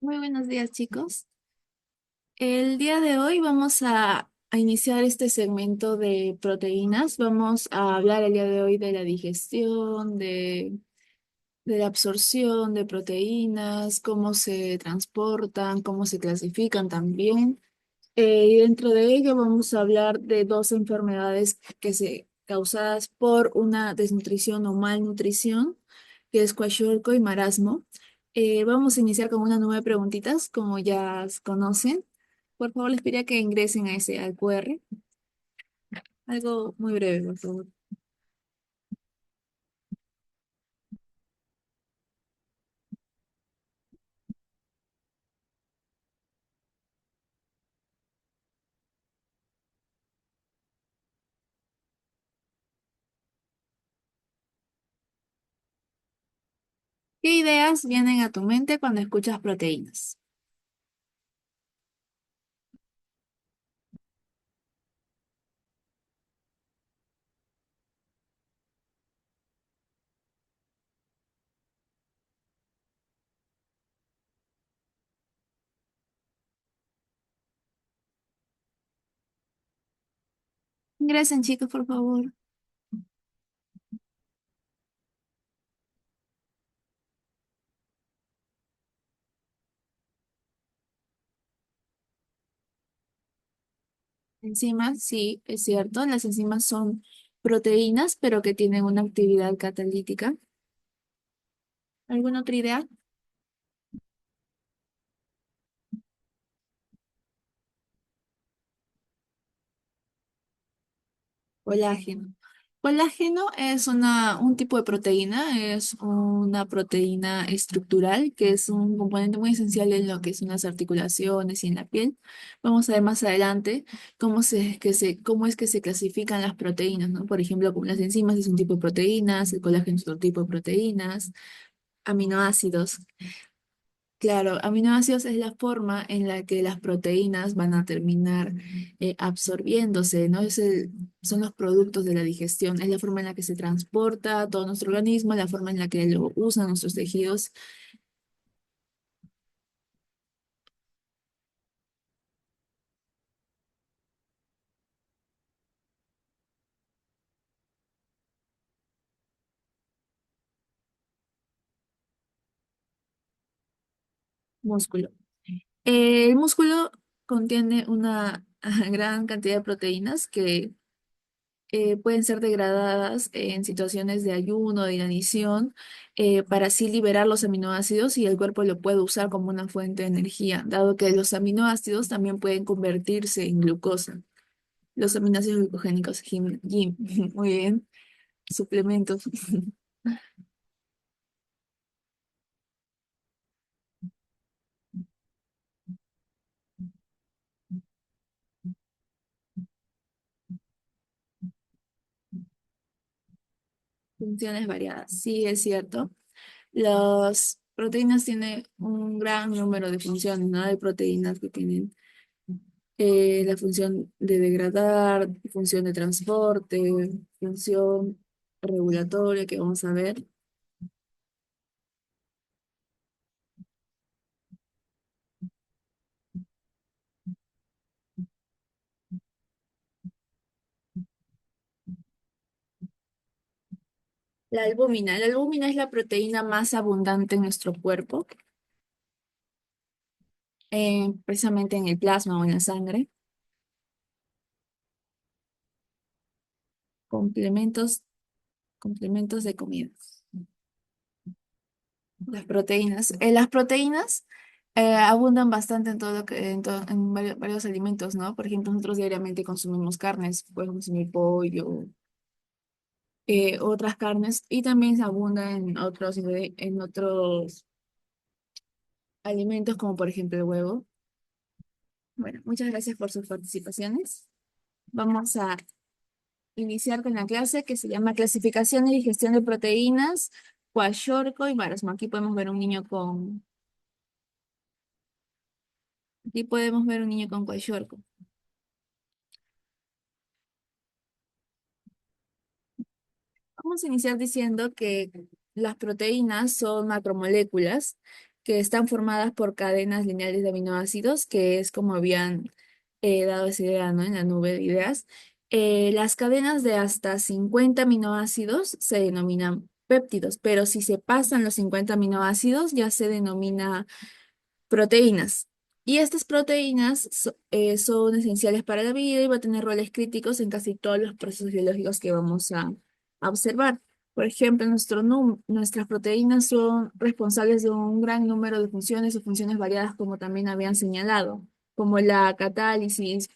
Muy buenos días, chicos. El día de hoy vamos a iniciar este segmento de proteínas. Vamos a hablar el día de hoy de la digestión, de la absorción de proteínas, cómo se transportan, cómo se clasifican también. Y dentro de ello vamos a hablar de dos enfermedades causadas por una desnutrición o malnutrición, que es kwashiorkor y marasmo. Vamos a iniciar con unas 9 preguntitas, como ya conocen. Por favor, les pediría que ingresen al QR. Algo muy breve, por favor. ¿Qué ideas vienen a tu mente cuando escuchas proteínas? Ingresen, chicos, por favor. Enzimas, sí, es cierto. Las enzimas son proteínas, pero que tienen una actividad catalítica. ¿Alguna otra idea? Colágeno. Colágeno es un tipo de proteína, es una proteína estructural que es un componente muy esencial en lo que son las articulaciones y en la piel. Vamos a ver más adelante cómo es que se clasifican las proteínas, ¿no? Por ejemplo, como las enzimas es un tipo de proteínas, el colágeno es otro tipo de proteínas, aminoácidos. Claro, aminoácidos es la forma en la que las proteínas van a terminar absorbiéndose, ¿no? Son los productos de la digestión, es la forma en la que se transporta todo nuestro organismo, la forma en la que lo usan nuestros tejidos músculo. El músculo contiene una gran cantidad de proteínas que pueden ser degradadas en situaciones de ayuno, de inanición, para así liberar los aminoácidos y el cuerpo lo puede usar como una fuente de energía, dado que los aminoácidos también pueden convertirse en glucosa. Los aminoácidos glucogénicos, GIM, muy bien, suplementos, funciones variadas. Sí, es cierto. Las proteínas tienen un gran número de funciones, ¿no? Hay proteínas que tienen la función de degradar, función de transporte, función regulatoria que vamos a ver. La albúmina es la proteína más abundante en nuestro cuerpo, precisamente en el plasma o en la sangre. Complementos, complementos de comida. Las proteínas abundan bastante en todo en varios alimentos, ¿no? Por ejemplo, nosotros diariamente consumimos carnes, podemos consumir pollo, otras carnes y también se abunda en otros alimentos como por ejemplo el huevo. Bueno, muchas gracias por sus participaciones. Vamos a iniciar con la clase que se llama Clasificación y Digestión de Proteínas, Kwashiorkor y marasmo. Aquí podemos ver un niño con Kwashiorkor. Vamos a iniciar diciendo que las proteínas son macromoléculas que están formadas por cadenas lineales de aminoácidos, que es como habían dado esa idea, ¿no? En la nube de ideas. Las cadenas de hasta 50 aminoácidos se denominan péptidos, pero si se pasan los 50 aminoácidos ya se denomina proteínas. Y estas proteínas son esenciales para la vida y va a tener roles críticos en casi todos los procesos biológicos que vamos a observar. Por ejemplo, nuestras proteínas son responsables de un gran número de funciones o funciones variadas, como también habían señalado, como la catálisis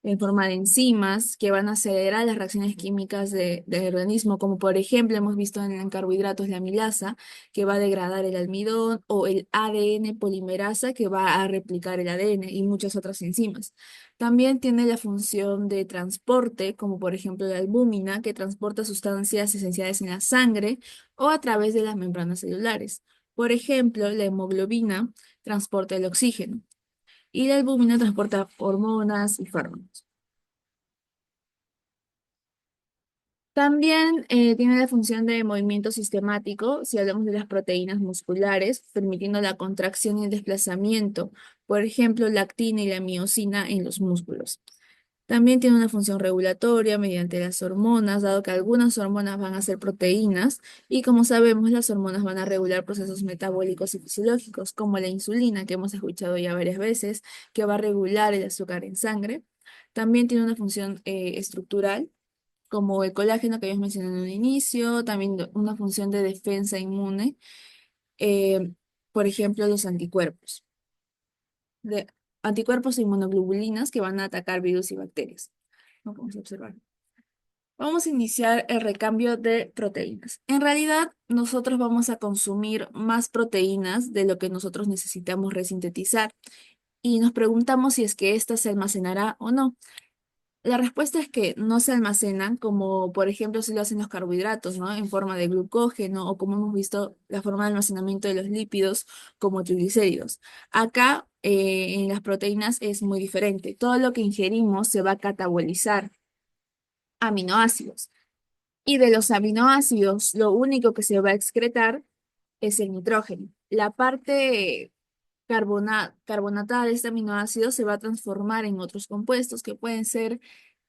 en forma de enzimas que van a acelerar las reacciones químicas del organismo, como por ejemplo hemos visto en carbohidratos la amilasa que va a degradar el almidón, o el ADN polimerasa que va a replicar el ADN y muchas otras enzimas. También tiene la función de transporte, como por ejemplo la albúmina, que transporta sustancias esenciales en la sangre o a través de las membranas celulares. Por ejemplo, la hemoglobina transporta el oxígeno y la albúmina transporta hormonas y fármacos. También tiene la función de movimiento sistemático, si hablamos de las proteínas musculares, permitiendo la contracción y el desplazamiento, por ejemplo, la actina y la miosina en los músculos. También tiene una función regulatoria mediante las hormonas, dado que algunas hormonas van a ser proteínas y como sabemos, las hormonas van a regular procesos metabólicos y fisiológicos, como la insulina, que hemos escuchado ya varias veces, que va a regular el azúcar en sangre. También tiene una función estructural como el colágeno que habías mencionado en un inicio, también una función de defensa inmune, eh, por ejemplo, los anticuerpos, de, anticuerpos e inmunoglobulinas que van a atacar virus y bacterias. ¿No? Vamos a observar. Vamos a iniciar el recambio de proteínas. En realidad, nosotros vamos a consumir más proteínas de lo que nosotros necesitamos resintetizar y nos preguntamos si es que ésta se almacenará o no. La respuesta es que no se almacenan, como por ejemplo si lo hacen los carbohidratos, ¿no? En forma de glucógeno o como hemos visto la forma de almacenamiento de los lípidos como triglicéridos. Acá en las proteínas es muy diferente. Todo lo que ingerimos se va a catabolizar a aminoácidos. Y de los aminoácidos, lo único que se va a excretar es el nitrógeno. La parte carbonatada de este aminoácido se va a transformar en otros compuestos que pueden ser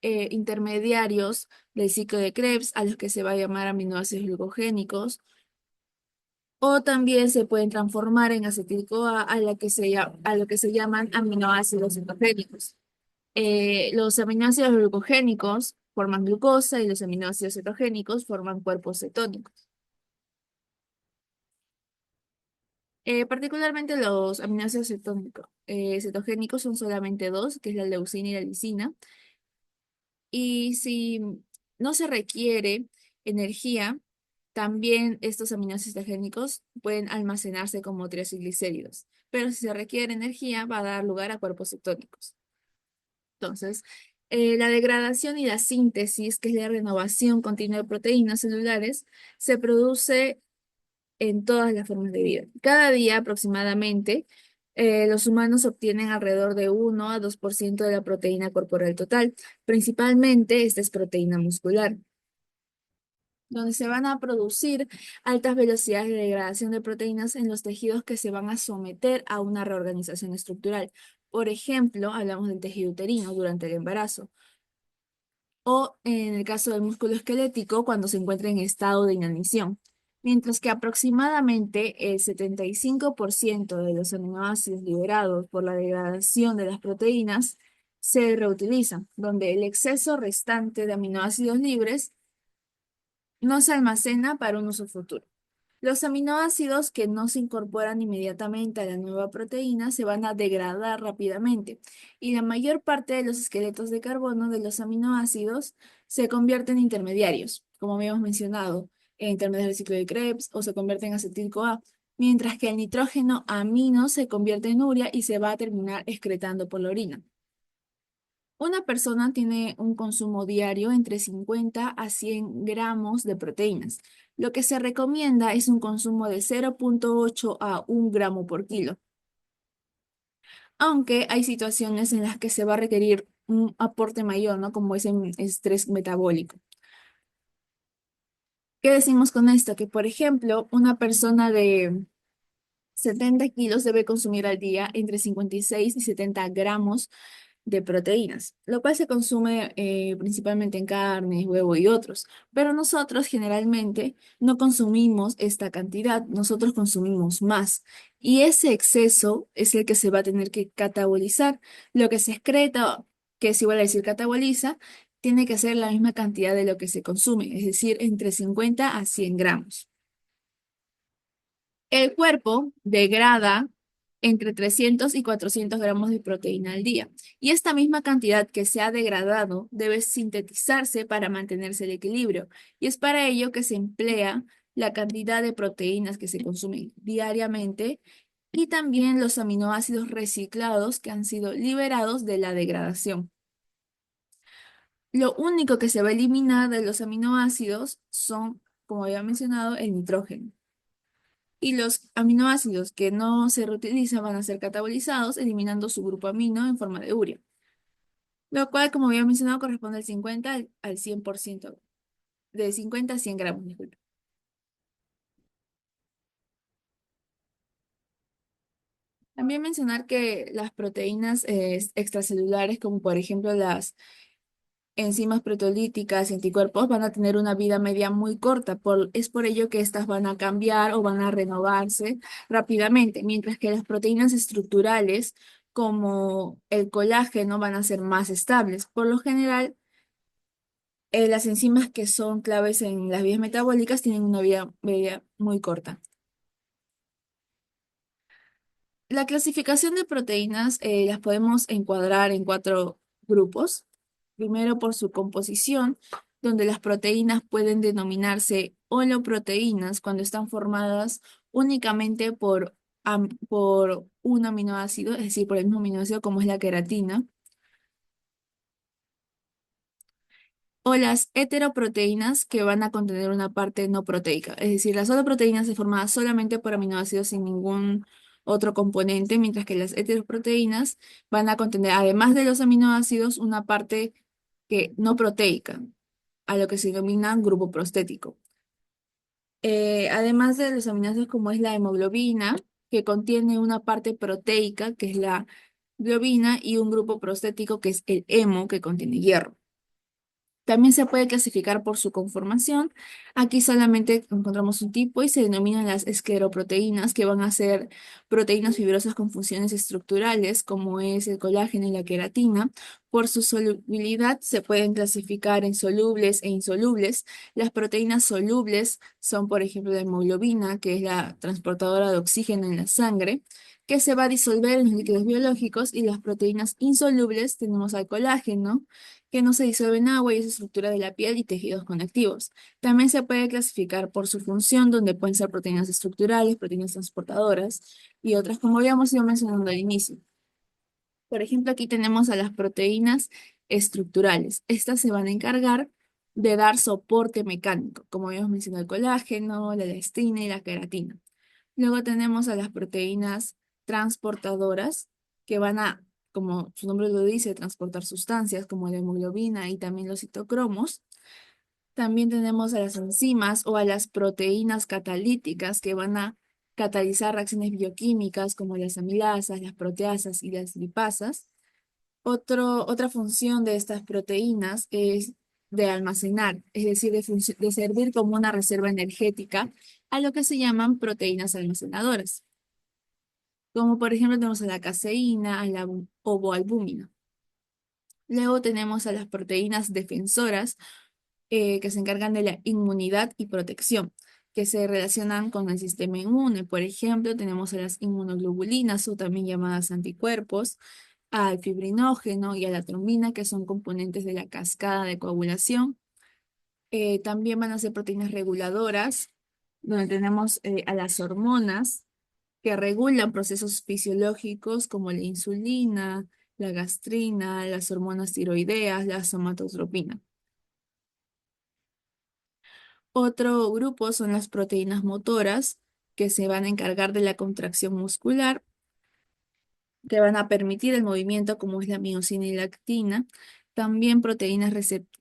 intermediarios del ciclo de Krebs, a los que se va a llamar aminoácidos glucogénicos, o también se pueden transformar en acetil-CoA a lo que se llaman aminoácidos cetogénicos. Los aminoácidos glucogénicos forman glucosa y los aminoácidos cetogénicos forman cuerpos cetónicos. Particularmente los aminoácidos cetogénicos son solamente dos, que es la leucina y la lisina. Y si no se requiere energía, también estos aminoácidos cetogénicos pueden almacenarse como triacilglicéridos. Pero si se requiere energía, va a dar lugar a cuerpos cetónicos. Entonces, la degradación y la síntesis, que es la renovación continua de proteínas celulares, se produce en todas las formas de vida. Cada día aproximadamente, los humanos obtienen alrededor de 1 a 2% de la proteína corporal total. Principalmente, esta es proteína muscular, donde se van a producir altas velocidades de degradación de proteínas en los tejidos que se van a someter a una reorganización estructural. Por ejemplo, hablamos del tejido uterino durante el embarazo o en el caso del músculo esquelético cuando se encuentra en estado de inanición. Mientras que aproximadamente el 75% de los aminoácidos liberados por la degradación de las proteínas se reutilizan, donde el exceso restante de aminoácidos libres no se almacena para un uso futuro. Los aminoácidos que no se incorporan inmediatamente a la nueva proteína se van a degradar rápidamente y la mayor parte de los esqueletos de carbono de los aminoácidos se convierten en intermediarios, como habíamos mencionado, en intermediarios del ciclo de Krebs o se convierten en acetil-CoA, mientras que el nitrógeno amino se convierte en urea y se va a terminar excretando por la orina. Una persona tiene un consumo diario entre 50 a 100 gramos de proteínas. Lo que se recomienda es un consumo de 0,8 a 1 gramo por kilo, aunque hay situaciones en las que se va a requerir un aporte mayor, ¿no? Como es en estrés metabólico. ¿Qué decimos con esto? Que, por ejemplo, una persona 70 kilos debe consumir al día entre 56 y 70 gramos de proteínas, lo cual se consume principalmente en carne, huevo y otros. Pero nosotros generalmente no consumimos esta cantidad, nosotros consumimos más. Y ese exceso es el que se va a tener que catabolizar. Lo que se excreta, que es igual a decir cataboliza, tiene que ser la misma cantidad de lo que se consume, es decir, entre 50 a 100 gramos. El cuerpo degrada entre 300 y 400 gramos de proteína al día, y esta misma cantidad que se ha degradado debe sintetizarse para mantenerse el equilibrio, y es para ello que se emplea la cantidad de proteínas que se consumen diariamente y también los aminoácidos reciclados que han sido liberados de la degradación. Lo único que se va a eliminar de los aminoácidos son, como había mencionado, el nitrógeno. Y los aminoácidos que no se reutilizan van a ser catabolizados, eliminando su grupo amino en forma de urea, lo cual, como había mencionado, corresponde al 50 al 100%, de 50 a 100 gramos, disculpe. También mencionar que las proteínas extracelulares, como por ejemplo las enzimas proteolíticas y anticuerpos, van a tener una vida media muy corta. Es por ello que estas van a cambiar o van a renovarse rápidamente, mientras que las proteínas estructurales, como el colágeno, van a ser más estables. Por lo general, las enzimas que son claves en las vías metabólicas tienen una vida media muy corta. La clasificación de proteínas las podemos encuadrar en cuatro grupos. Primero, por su composición, donde las proteínas pueden denominarse holoproteínas cuando están formadas únicamente por un aminoácido, es decir, por el mismo aminoácido como es la queratina, o las heteroproteínas que van a contener una parte no proteica, es decir, las holoproteínas se forman solamente por aminoácidos sin ningún otro componente, mientras que las heteroproteínas van a contener, además de los aminoácidos, una parte que no proteica, a lo que se denomina grupo prostético. Además de los aminoácidos como es la hemoglobina, que contiene una parte proteica, que es la globina, y un grupo prostético, que es el hemo, que contiene hierro. También se puede clasificar por su conformación. Aquí solamente encontramos un tipo y se denominan las escleroproteínas, que van a ser proteínas fibrosas con funciones estructurales, como es el colágeno y la queratina. Por su solubilidad se pueden clasificar en solubles e insolubles. Las proteínas solubles son, por ejemplo, la hemoglobina, que es la transportadora de oxígeno en la sangre, que se va a disolver en los líquidos biológicos, y las proteínas insolubles tenemos al colágeno, que no se disuelve en agua y es estructura de la piel y tejidos conectivos. También se puede clasificar por su función, donde pueden ser proteínas estructurales, proteínas transportadoras y otras, como habíamos ido mencionando al inicio. Por ejemplo, aquí tenemos a las proteínas estructurales. Estas se van a encargar de dar soporte mecánico, como habíamos mencionado, el colágeno, la elastina y la queratina. Luego tenemos a las proteínas transportadoras, que van a, como su nombre lo dice, transportar sustancias como la hemoglobina y también los citocromos. También tenemos a las enzimas o a las proteínas catalíticas, que van a catalizar reacciones bioquímicas como las amilasas, las proteasas y las lipasas. Otra función de estas proteínas es de almacenar, es decir, de servir como una reserva energética, a lo que se llaman proteínas almacenadoras, como por ejemplo tenemos a la caseína, a la ovoalbúmina. Luego tenemos a las proteínas defensoras, que se encargan de la inmunidad y protección, que se relacionan con el sistema inmune. Por ejemplo, tenemos a las inmunoglobulinas, o también llamadas anticuerpos, al fibrinógeno y a la trombina, que son componentes de la cascada de coagulación. También van a ser proteínas reguladoras, donde tenemos a las hormonas, que regulan procesos fisiológicos como la insulina, la gastrina, las hormonas tiroideas, la somatotropina. Otro grupo son las proteínas motoras, que se van a encargar de la contracción muscular, que van a permitir el movimiento, como es la miosina y la actina. también proteínas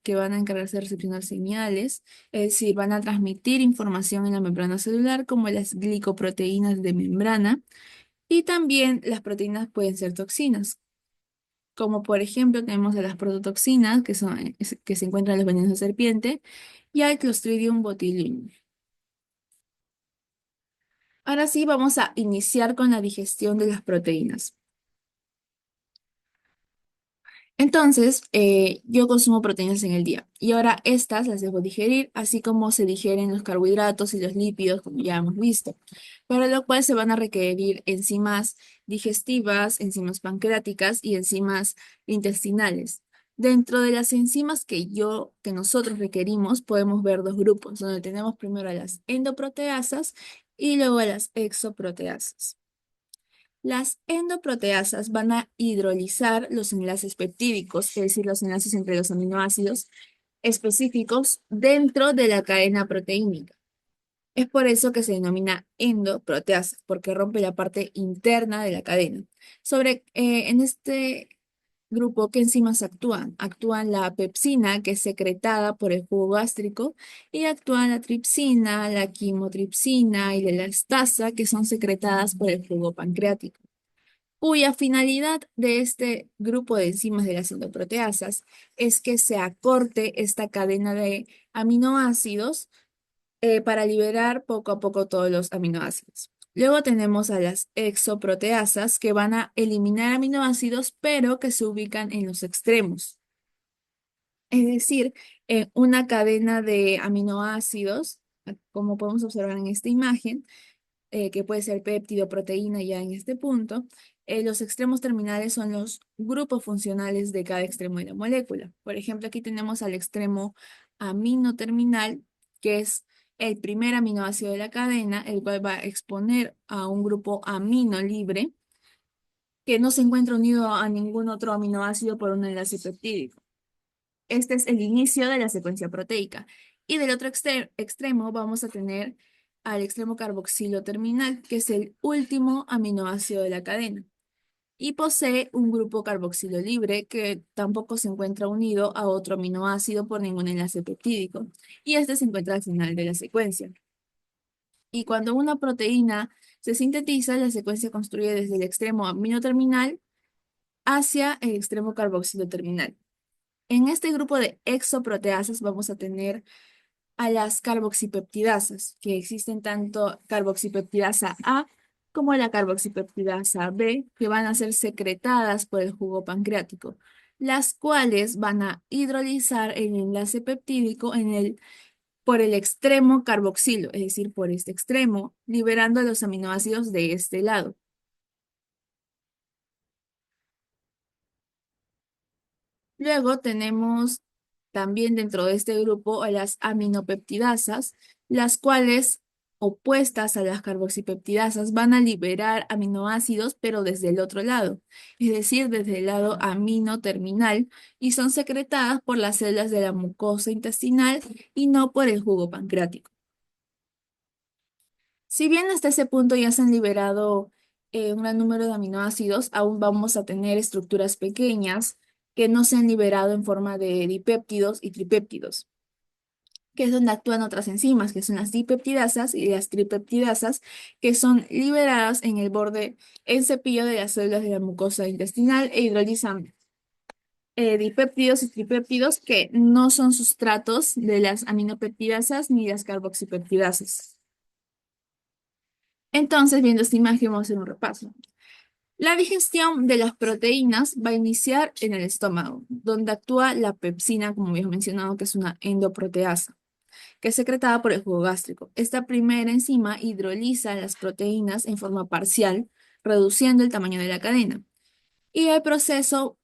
que van a encargarse de recepcionar señales, es decir, van a transmitir información en la membrana celular, como las glicoproteínas de membrana, y también las proteínas pueden ser toxinas, como por ejemplo tenemos a las prototoxinas, que se encuentran en los venenos de serpiente, y al Clostridium botulinum. Ahora sí, vamos a iniciar con la digestión de las proteínas. Entonces, yo consumo proteínas en el día y ahora estas las debo digerir, así como se digieren los carbohidratos y los lípidos, como ya hemos visto, para lo cual se van a requerir enzimas digestivas, enzimas pancreáticas y enzimas intestinales. Dentro de las enzimas que nosotros requerimos, podemos ver dos grupos, donde tenemos primero a las endoproteasas y luego a las exoproteasas. Las endoproteasas van a hidrolizar los enlaces peptídicos, es decir, los enlaces entre los aminoácidos específicos dentro de la cadena proteínica. Es por eso que se denomina endoproteasa, porque rompe la parte interna de la cadena. En este grupo, ¿qué enzimas actúan? Actúan la pepsina, que es secretada por el jugo gástrico, y actúan la tripsina, la quimotripsina y la elastasa, que son secretadas por el jugo pancreático, cuya finalidad de este grupo de enzimas de las endoproteasas es que se acorte esta cadena de aminoácidos para liberar poco a poco todos los aminoácidos. Luego tenemos a las exoproteasas que van a eliminar aminoácidos, pero que se ubican en los extremos. Es decir, una cadena de aminoácidos, como podemos observar en esta imagen, que puede ser péptido, proteína ya en este punto. Los extremos terminales son los grupos funcionales de cada extremo de la molécula. Por ejemplo, aquí tenemos al extremo amino terminal, que es el primer aminoácido de la cadena, el cual va a exponer a un grupo amino libre que no se encuentra unido a ningún otro aminoácido por un enlace peptídico. Este es el inicio de la secuencia proteica. Y del otro extremo vamos a tener al extremo carboxilo terminal, que es el último aminoácido de la cadena. Y posee un grupo carboxilo libre que tampoco se encuentra unido a otro aminoácido por ningún enlace peptídico. Y este se encuentra al final de la secuencia. Y cuando una proteína se sintetiza, la secuencia construye desde el extremo amino terminal hacia el extremo carboxilo terminal. En este grupo de exoproteasas vamos a tener a las carboxipeptidasas, que existen tanto carboxipeptidasa A como la carboxipeptidasa B, que van a ser secretadas por el jugo pancreático, las cuales van a hidrolizar el enlace peptídico por el extremo carboxilo, es decir, por este extremo, liberando los aminoácidos de este lado. Luego tenemos también dentro de este grupo a las aminopeptidasas, las cuales, opuestas a las carboxipeptidasas, van a liberar aminoácidos, pero desde el otro lado, es decir, desde el lado amino terminal, y son secretadas por las células de la mucosa intestinal y no por el jugo pancreático. Si bien hasta ese punto ya se han liberado un gran número de aminoácidos, aún vamos a tener estructuras pequeñas que no se han liberado en forma de dipéptidos y tripéptidos, que es donde actúan otras enzimas, que son las dipeptidasas y las tripeptidasas, que son liberadas en el borde en cepillo de las células de la mucosa intestinal e hidrolizan dipéptidos y tripéptidos que no son sustratos de las aminopeptidasas ni las carboxipeptidasas. Entonces, viendo esta imagen, vamos a hacer un repaso. La digestión de las proteínas va a iniciar en el estómago, donde actúa la pepsina, como habíamos mencionado, que es una endoproteasa, que es secretada por el jugo gástrico. Esta primera enzima hidroliza las proteínas en forma parcial, reduciendo el tamaño de la cadena. Y el proceso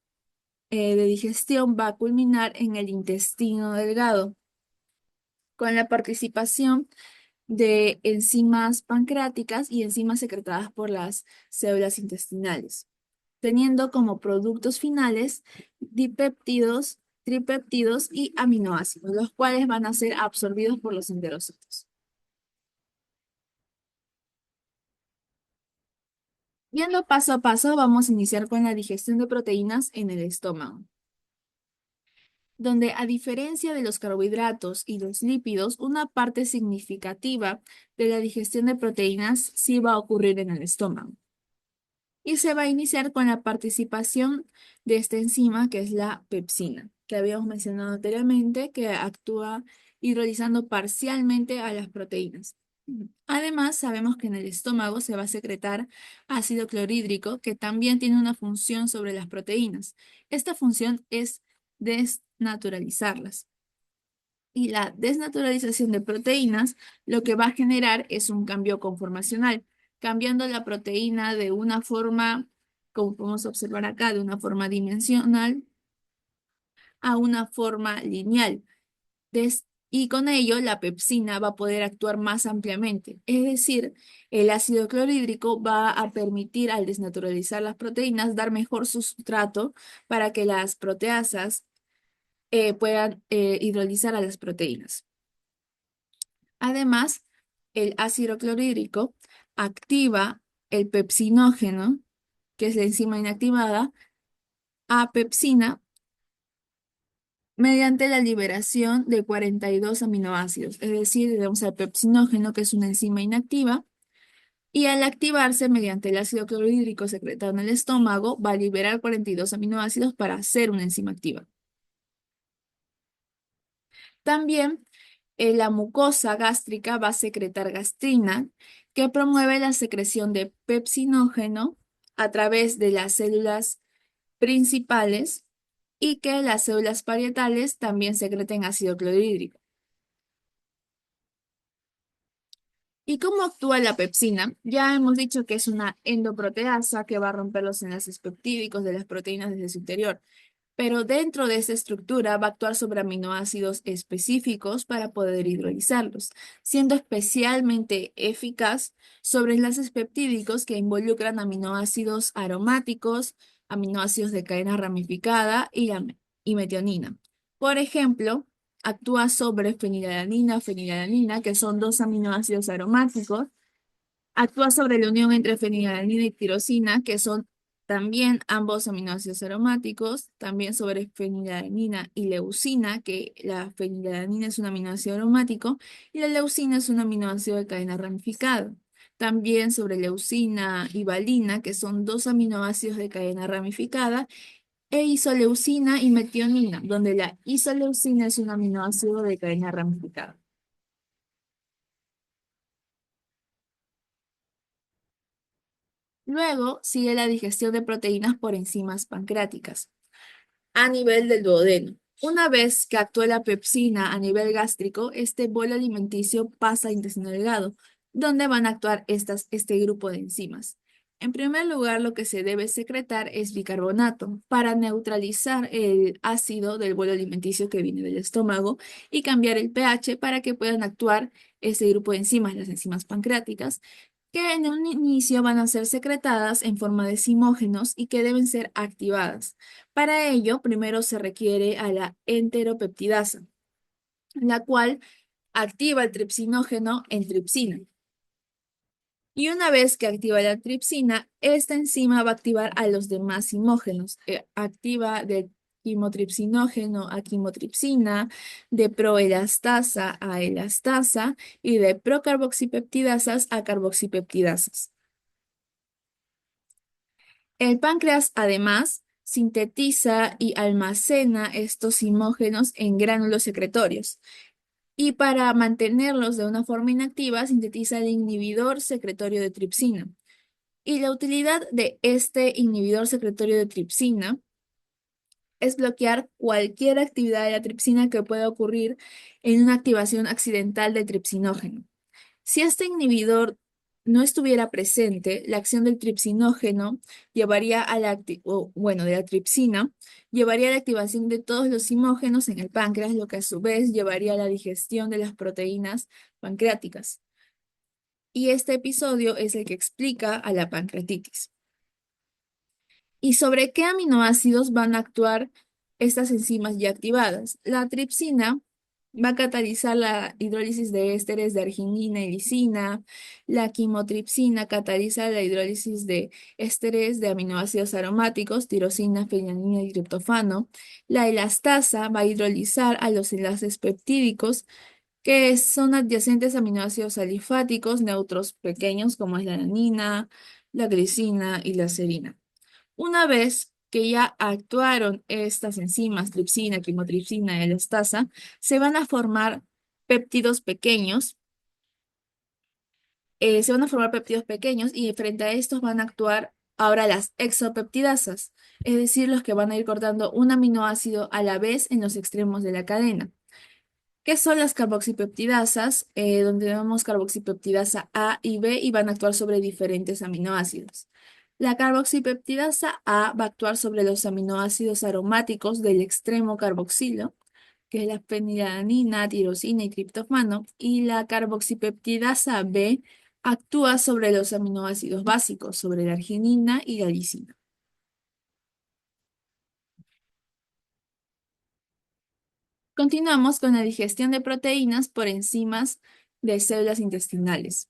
de digestión va a culminar en el intestino delgado, con la participación de enzimas pancreáticas y enzimas secretadas por las células intestinales, teniendo como productos finales dipéptidos, tripéptidos y aminoácidos, los cuales van a ser absorbidos por los enterocitos. Viendo paso a paso, vamos a iniciar con la digestión de proteínas en el estómago. donde a diferencia de los carbohidratos y los lípidos, una parte significativa de la digestión de proteínas sí va a ocurrir en el estómago. Y se va a iniciar con la participación de esta enzima, que es la pepsina, que habíamos mencionado anteriormente, que actúa hidrolizando parcialmente a las proteínas. Además, sabemos que en el estómago se va a secretar ácido clorhídrico, que también tiene una función sobre las proteínas. Esta función es desnaturalizarlas. Y la desnaturalización de proteínas lo que va a generar es un cambio conformacional, cambiando la proteína de una forma, como podemos observar acá, de una forma dimensional a una forma lineal. Y con ello la pepsina va a poder actuar más ampliamente. Es decir, el ácido clorhídrico va a permitir al desnaturalizar las proteínas dar mejor sustrato para que las proteasas puedan hidrolizar a las proteínas. Además, el ácido clorhídrico activa el pepsinógeno, que es la enzima inactivada, a pepsina mediante la liberación de 42 aminoácidos. Es decir, tenemos al pepsinógeno, que es una enzima inactiva, y al activarse mediante el ácido clorhídrico secretado en el estómago, va a liberar 42 aminoácidos para hacer una enzima activa. También la mucosa gástrica va a secretar gastrina, que promueve la secreción de pepsinógeno a través de las células principales y que las células parietales también secreten ácido clorhídrico. ¿Y cómo actúa la pepsina? Ya hemos dicho que es una endoproteasa que va a romper los enlaces peptídicos de las proteínas desde su interior, pero dentro de esa estructura va a actuar sobre aminoácidos específicos para poder hidrolizarlos, siendo especialmente eficaz sobre enlaces peptídicos que involucran aminoácidos aromáticos, aminoácidos de cadena ramificada y metionina. Por ejemplo, actúa sobre fenilalanina, que son dos aminoácidos aromáticos. Actúa sobre la unión entre fenilalanina y tirosina, que son también ambos aminoácidos aromáticos, también sobre fenilalanina y leucina, que la fenilalanina es un aminoácido aromático y la leucina es un aminoácido de cadena ramificada. También sobre leucina y valina, que son dos aminoácidos de cadena ramificada, e isoleucina y metionina, donde la isoleucina es un aminoácido de cadena ramificada. Luego sigue la digestión de proteínas por enzimas pancreáticas a nivel del duodeno. Una vez que actúa la pepsina a nivel gástrico, este bolo alimenticio pasa a intestino delgado, donde van a actuar este grupo de enzimas. En primer lugar, lo que se debe secretar es bicarbonato para neutralizar el ácido del bolo alimenticio que viene del estómago y cambiar el pH para que puedan actuar este grupo de enzimas, las enzimas pancreáticas, que en un inicio van a ser secretadas en forma de zimógenos y que deben ser activadas. Para ello, primero se requiere a la enteropeptidasa, la cual activa el tripsinógeno en tripsina. Y una vez que activa la tripsina, esta enzima va a activar a los demás zimógenos. Activa de quimotripsinógeno a quimotripsina, de proelastasa a elastasa y de procarboxipeptidasas a carboxipeptidasas. El páncreas, además, sintetiza y almacena estos zimógenos en gránulos secretorios. Y para mantenerlos de una forma inactiva, sintetiza el inhibidor secretorio de tripsina. Y la utilidad de este inhibidor secretorio de tripsina es bloquear cualquier actividad de la tripsina que pueda ocurrir en una activación accidental del tripsinógeno. Si este inhibidor no estuviera presente, la acción del tripsinógeno llevaría a de la tripsina, llevaría a la activación de todos los zimógenos en el páncreas, lo que a su vez llevaría a la digestión de las proteínas pancreáticas. Y este episodio es el que explica a la pancreatitis. ¿Y sobre qué aminoácidos van a actuar estas enzimas ya activadas? La tripsina Va a catalizar la hidrólisis de ésteres de arginina y lisina. La quimotripsina cataliza la hidrólisis de ésteres de aminoácidos aromáticos, tirosina, fenilanina y triptofano. La elastasa va a hidrolizar a los enlaces peptídicos que son adyacentes a aminoácidos alifáticos neutros pequeños como es la alanina, la glicina y la serina. Una vez que ya actuaron estas enzimas, tripsina, quimotripsina y elastasa, se van a formar péptidos pequeños, se van a formar péptidos pequeños y frente a estos van a actuar ahora las exopeptidasas, es decir, los que van a ir cortando un aminoácido a la vez en los extremos de la cadena. ¿Qué son las carboxipeptidasas? Donde tenemos carboxipeptidasa A y B y van a actuar sobre diferentes aminoácidos. La carboxipeptidasa A va a actuar sobre los aminoácidos aromáticos del extremo carboxilo, que es la fenilalanina, tirosina y triptofano, y la carboxipeptidasa B actúa sobre los aminoácidos básicos, sobre la arginina y la lisina. Continuamos con la digestión de proteínas por enzimas de células intestinales.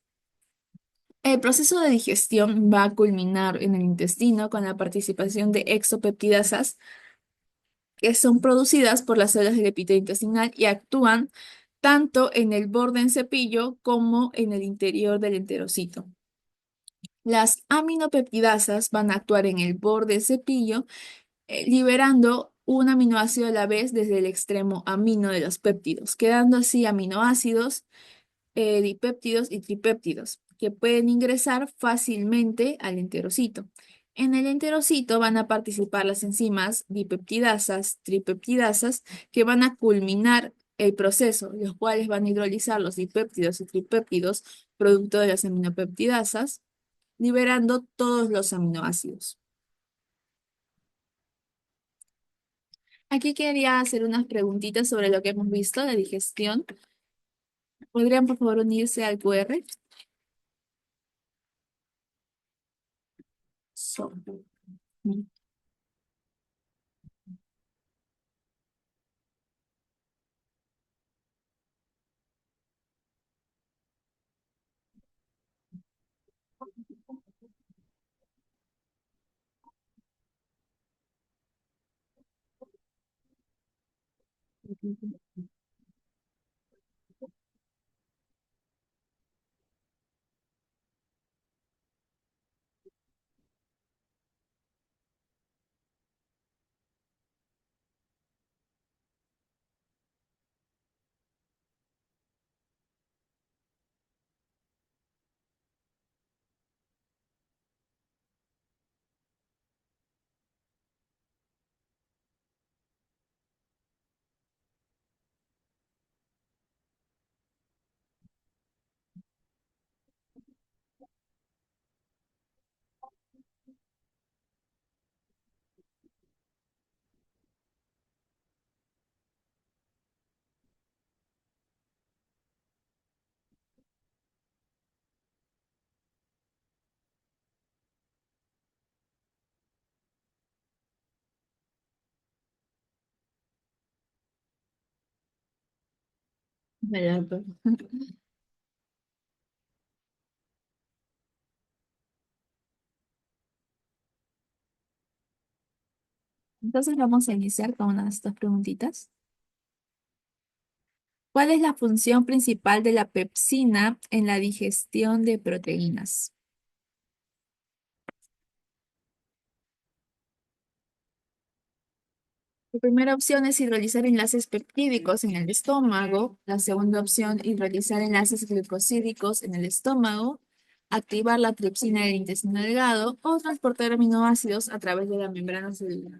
El proceso de digestión va a culminar en el intestino con la participación de exopeptidasas que son producidas por las células del epitelio intestinal y actúan tanto en el borde en cepillo como en el interior del enterocito. Las aminopeptidasas van a actuar en el borde del cepillo, liberando un aminoácido a la vez desde el extremo amino de los péptidos, quedando así aminoácidos dipéptidos y tripéptidos, que pueden ingresar fácilmente al enterocito. En el enterocito van a participar las enzimas dipeptidasas, tripeptidasas, que van a culminar el proceso, los cuales van a hidrolizar los dipéptidos y tripéptidos, producto de las aminopeptidasas, liberando todos los aminoácidos. Aquí quería hacer unas preguntitas sobre lo que hemos visto, la digestión. ¿Podrían, por favor, unirse al QR? So- Vale, pues. Entonces vamos a iniciar con una de estas preguntitas. ¿Cuál es la función principal de la pepsina en la digestión de proteínas? La primera opción es hidrolizar enlaces peptídicos en el estómago. La segunda opción, hidrolizar enlaces glucosídicos en el estómago, activar la tripsina del intestino delgado o transportar aminoácidos a través de la membrana celular.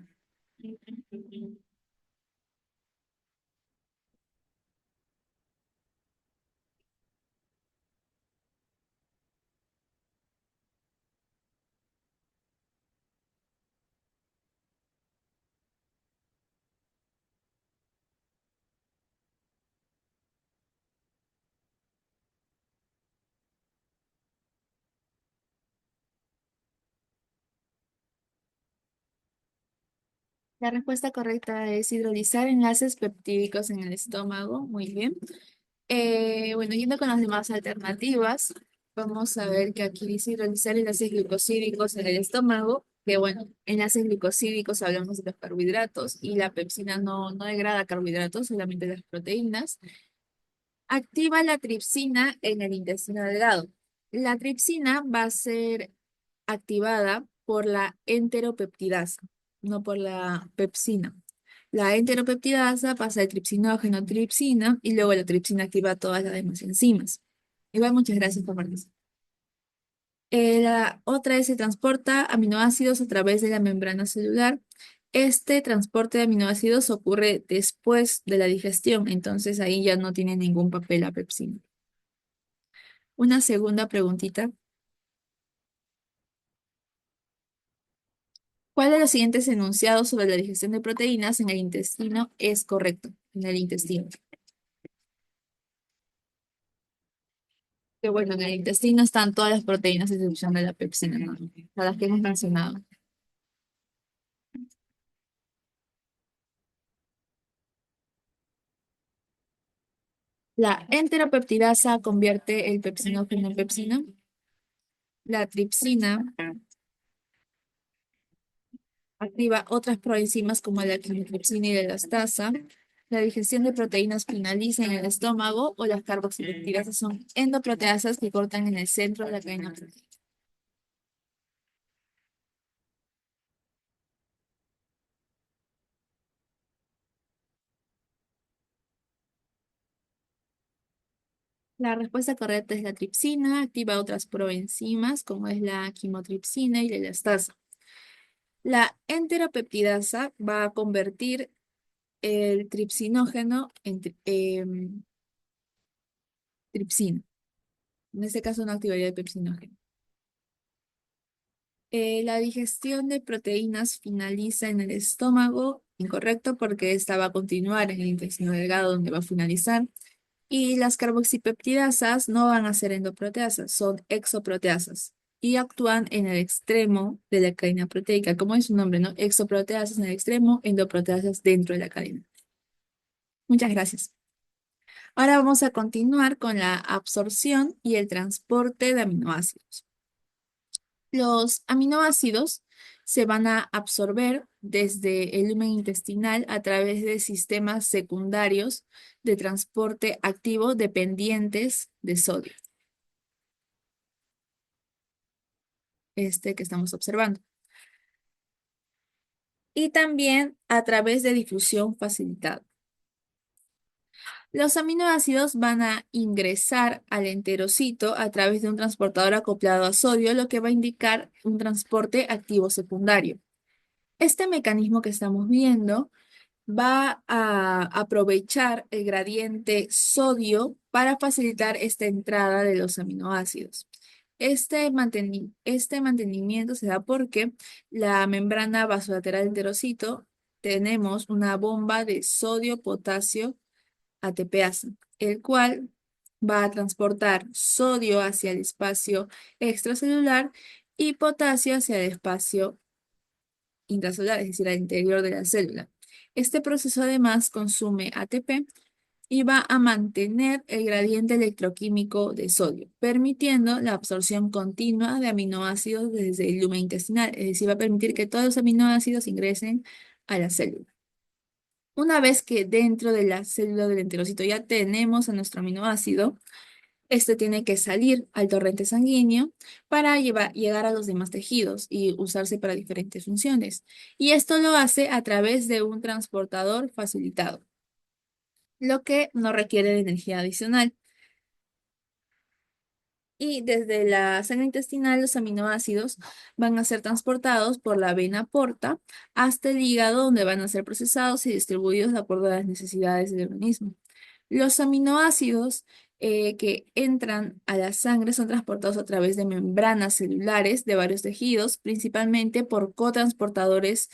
La respuesta correcta es hidrolizar enlaces peptídicos en el estómago. Muy bien. Bueno, yendo con las demás alternativas, vamos a ver que aquí dice hidrolizar enlaces glucosídicos en el estómago, que bueno, enlaces glucosídicos hablamos de los carbohidratos y la pepsina no degrada carbohidratos, solamente las proteínas. Activa la tripsina en el intestino delgado. La tripsina va a ser activada por la enteropeptidasa, no por la pepsina. La enteropeptidasa pasa de tripsinógeno a tripsina y luego la tripsina activa todas las demás enzimas. Igual, muchas gracias por participar. La otra es se transporta aminoácidos a través de la membrana celular. Este transporte de aminoácidos ocurre después de la digestión, entonces ahí ya no tiene ningún papel la pepsina. Una segunda preguntita. ¿Cuál de los siguientes enunciados sobre la digestión de proteínas en el intestino es correcto? En el intestino. Que bueno, en el intestino están todas las proteínas a excepción de la pepsina, ¿no? A las que hemos mencionado. La enteropeptidasa convierte el pepsinógeno en pepsina. La tripsina activa otras proenzimas como la quimotripsina y la elastasa. La digestión de proteínas finaliza en el estómago o las carboxipeptidasas son endoproteasas que cortan en el centro de la cadena proteica. La respuesta correcta es la tripsina, activa otras proenzimas como es la quimotripsina y la elastasa. La enteropeptidasa va a convertir el tripsinógeno en tripsina. En este caso no activaría el pepsinógeno. La digestión de proteínas finaliza en el estómago, incorrecto porque esta va a continuar en el intestino delgado donde va a finalizar. Y las carboxipeptidasas no van a ser endoproteasas, son exoproteasas y actúan en el extremo de la cadena proteica, como es su nombre, ¿no? Exoproteasas en el extremo, endoproteasas dentro de la cadena. Muchas gracias. Ahora vamos a continuar con la absorción y el transporte de aminoácidos. Los aminoácidos se van a absorber desde el lumen intestinal a través de sistemas secundarios de transporte activo dependientes de sodio, este que estamos observando. Y también a través de difusión facilitada. Los aminoácidos van a ingresar al enterocito a través de un transportador acoplado a sodio, lo que va a indicar un transporte activo secundario. Este mecanismo que estamos viendo va a aprovechar el gradiente sodio para facilitar esta entrada de los aminoácidos. Este mantenimiento se da porque la membrana vasolateral del enterocito tenemos una bomba de sodio-potasio ATPasa, el cual va a transportar sodio hacia el espacio extracelular y potasio hacia el espacio intracelular, es decir, al interior de la célula. Este proceso además consume ATP y va a mantener el gradiente electroquímico de sodio, permitiendo la absorción continua de aminoácidos desde el lumen intestinal, es decir, va a permitir que todos los aminoácidos ingresen a la célula. Una vez que dentro de la célula del enterocito ya tenemos a nuestro aminoácido, este tiene que salir al torrente sanguíneo para llegar a los demás tejidos y usarse para diferentes funciones. Y esto lo hace a través de un transportador facilitado, lo que no requiere de energía adicional. Y desde la sangre intestinal, los aminoácidos van a ser transportados por la vena porta hasta el hígado, donde van a ser procesados y distribuidos de acuerdo a las necesidades del organismo. Los aminoácidos que entran a la sangre son transportados a través de membranas celulares de varios tejidos, principalmente por cotransportadores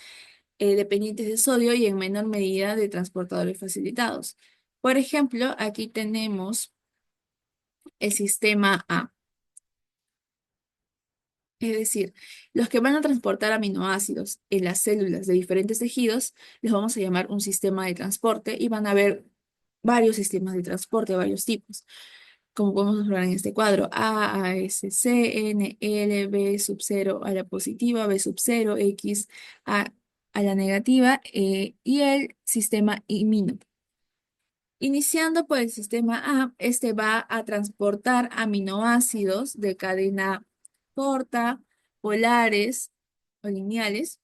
dependientes de sodio y en menor medida de transportadores facilitados. Por ejemplo, aquí tenemos el sistema A. Es decir, los que van a transportar aminoácidos en las células de diferentes tejidos, les vamos a llamar un sistema de transporte y van a haber varios sistemas de transporte, varios tipos, como podemos observar en este cuadro: A, S, C, N, L, B sub 0 a la positiva, B sub 0, X a la negativa, y el sistema imino. Iniciando por el sistema A, este va a transportar aminoácidos de cadena corta, polares o lineales,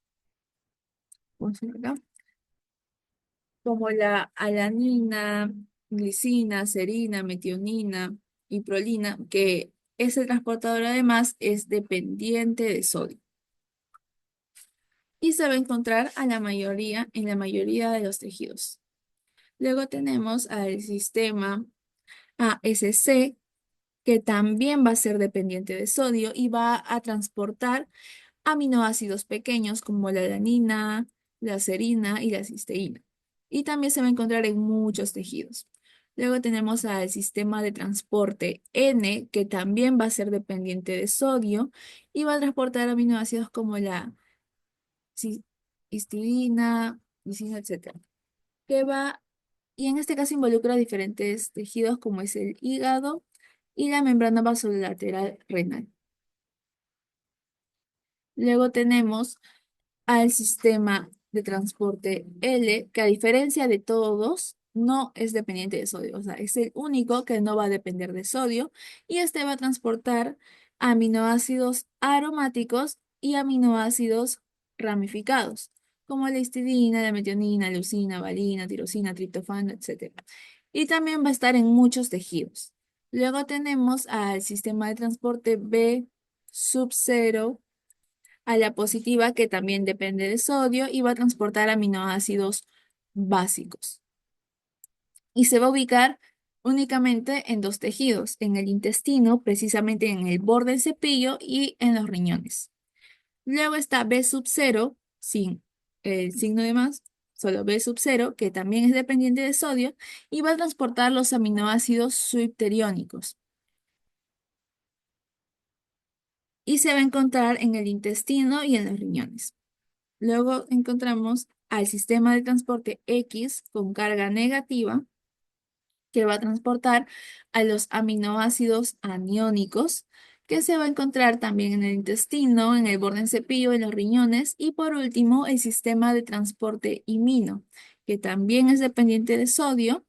vamos a ver acá, como la alanina, glicina, serina, metionina y prolina, que ese transportador además es dependiente de sodio y se va a encontrar en la mayoría de los tejidos. Luego tenemos al sistema ASC, que también va a ser dependiente de sodio y va a transportar aminoácidos pequeños como la alanina, la serina y la cisteína. Y también se va a encontrar en muchos tejidos. Luego tenemos al sistema de transporte N, que también va a ser dependiente de sodio y va a transportar aminoácidos como la ci- histidina, lisina, etcétera. Que va, y en este caso involucra diferentes tejidos como es el hígado y la membrana vasolateral renal. Luego tenemos al sistema de transporte L, que a diferencia de todos, no es dependiente de sodio. O sea, es el único que no va a depender de sodio y este va a transportar aminoácidos aromáticos y aminoácidos ramificados, como la histidina, la metionina, leucina, valina, tirosina, triptofano, etc. Y también va a estar en muchos tejidos. Luego tenemos al sistema de transporte B sub 0 a la positiva, que también depende de sodio y va a transportar aminoácidos básicos. Y se va a ubicar únicamente en dos tejidos: en el intestino, precisamente en el borde del cepillo, y en los riñones. Luego está B sub 0, sin el signo de más, solo B sub 0, que también es dependiente de sodio, y va a transportar los aminoácidos subteriónicos. Y se va a encontrar en el intestino y en los riñones. Luego encontramos al sistema de transporte X con carga negativa, que va a transportar a los aminoácidos aniónicos, que se va a encontrar también en el intestino, en el borde del cepillo, en los riñones. Y por último, el sistema de transporte imino, que también es dependiente de sodio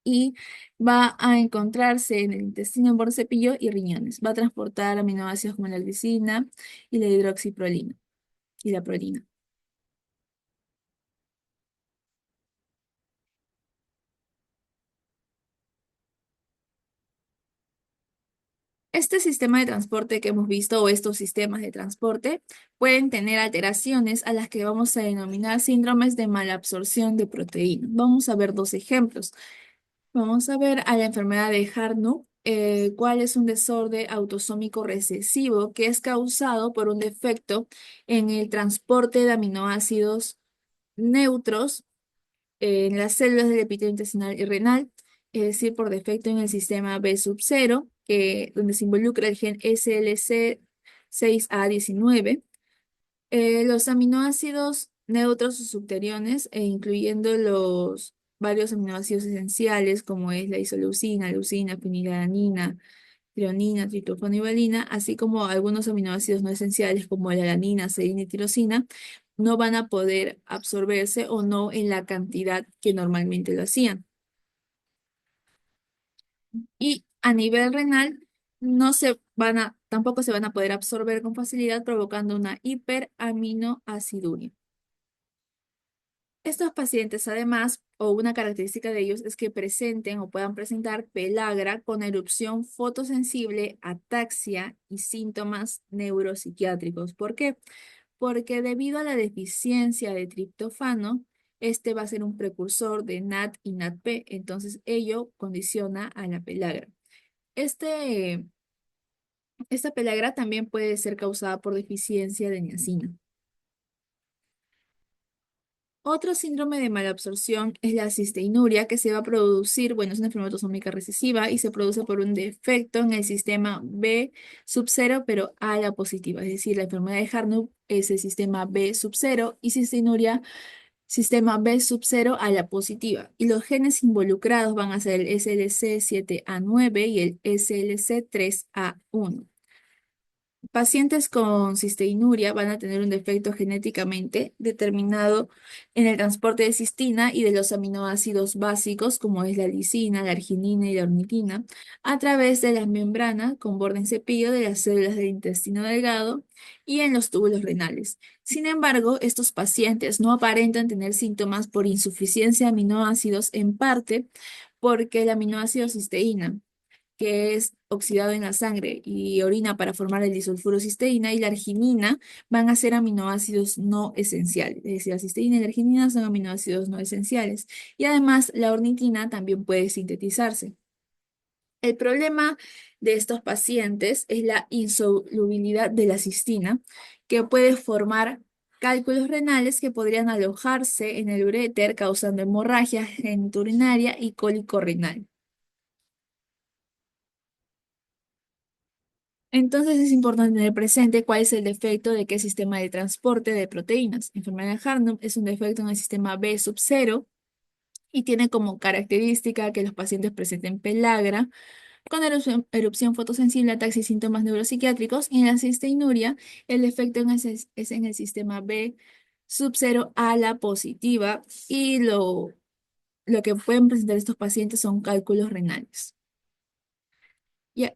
y va a encontrarse en el intestino, en borde del cepillo y riñones. Va a transportar aminoácidos como la glicina y la hidroxiprolina y la prolina. Este sistema de transporte que hemos visto, o estos sistemas de transporte, pueden tener alteraciones a las que vamos a denominar síndromes de malabsorción de proteína. Vamos a ver dos ejemplos. Vamos a ver a la enfermedad de Hartnup, cuál es un desorden autosómico recesivo que es causado por un defecto en el transporte de aminoácidos neutros en las células del epitelio intestinal y renal, es decir, por defecto en el sistema B sub 0, donde se involucra el gen SLC6A19. Los aminoácidos neutros o subteriones, incluyendo los varios aminoácidos esenciales como es la isoleucina, leucina, fenilalanina, trionina, triptófano y valina, así como algunos aminoácidos no esenciales como la alanina, serina y tirosina, no van a poder absorberse o no en la cantidad que normalmente lo hacían. Y a nivel renal, no se van a, tampoco se van a poder absorber con facilidad, provocando una hiperaminoaciduria. Estos pacientes, además, o una característica de ellos es que presenten o puedan presentar pelagra con erupción fotosensible, ataxia y síntomas neuropsiquiátricos. ¿Por qué? Porque debido a la deficiencia de triptofano, este va a ser un precursor de NAT y NADP, entonces ello condiciona a la pelagra. Este, esta pelagra también puede ser causada por deficiencia de niacina. Otro síndrome de malabsorción es la cisteinuria, que se va a producir, bueno, es una enfermedad autosómica recesiva y se produce por un defecto en el sistema B sub cero, pero A la positiva. Es decir, la enfermedad de Hartnup es el sistema B sub cero y cisteinuria, sistema B sub cero a la positiva. Y los genes involucrados van a ser el SLC7A9 y el SLC3A1. Pacientes con cisteinuria van a tener un defecto genéticamente determinado en el transporte de cistina y de los aminoácidos básicos, como es la lisina, la arginina y la ornitina, a través de las membranas con borde en cepillo de las células del intestino delgado y en los túbulos renales. Sin embargo, estos pacientes no aparentan tener síntomas por insuficiencia de aminoácidos, en parte porque el aminoácido cisteína, que es oxidado en la sangre y orina para formar el disulfuro cisteína, y la arginina van a ser aminoácidos no esenciales. Es decir, la cisteína y la arginina son aminoácidos no esenciales. Y además, la ornitina también puede sintetizarse. El problema de estos pacientes es la insolubilidad de la cistina, que puede formar cálculos renales que podrían alojarse en el uréter, causando hemorragia genitourinaria y cólico renal. Entonces es importante tener presente cuál es el defecto de qué sistema de transporte de proteínas. Enfermedad de Hartnup es un defecto en el sistema B sub cero y tiene como característica que los pacientes presenten pelagra con erupción fotosensible, ataques y síntomas neuropsiquiátricos. Y en la cisteinuria, el defecto es en el sistema B sub cero a la positiva y lo que pueden presentar estos pacientes son cálculos renales. Ya.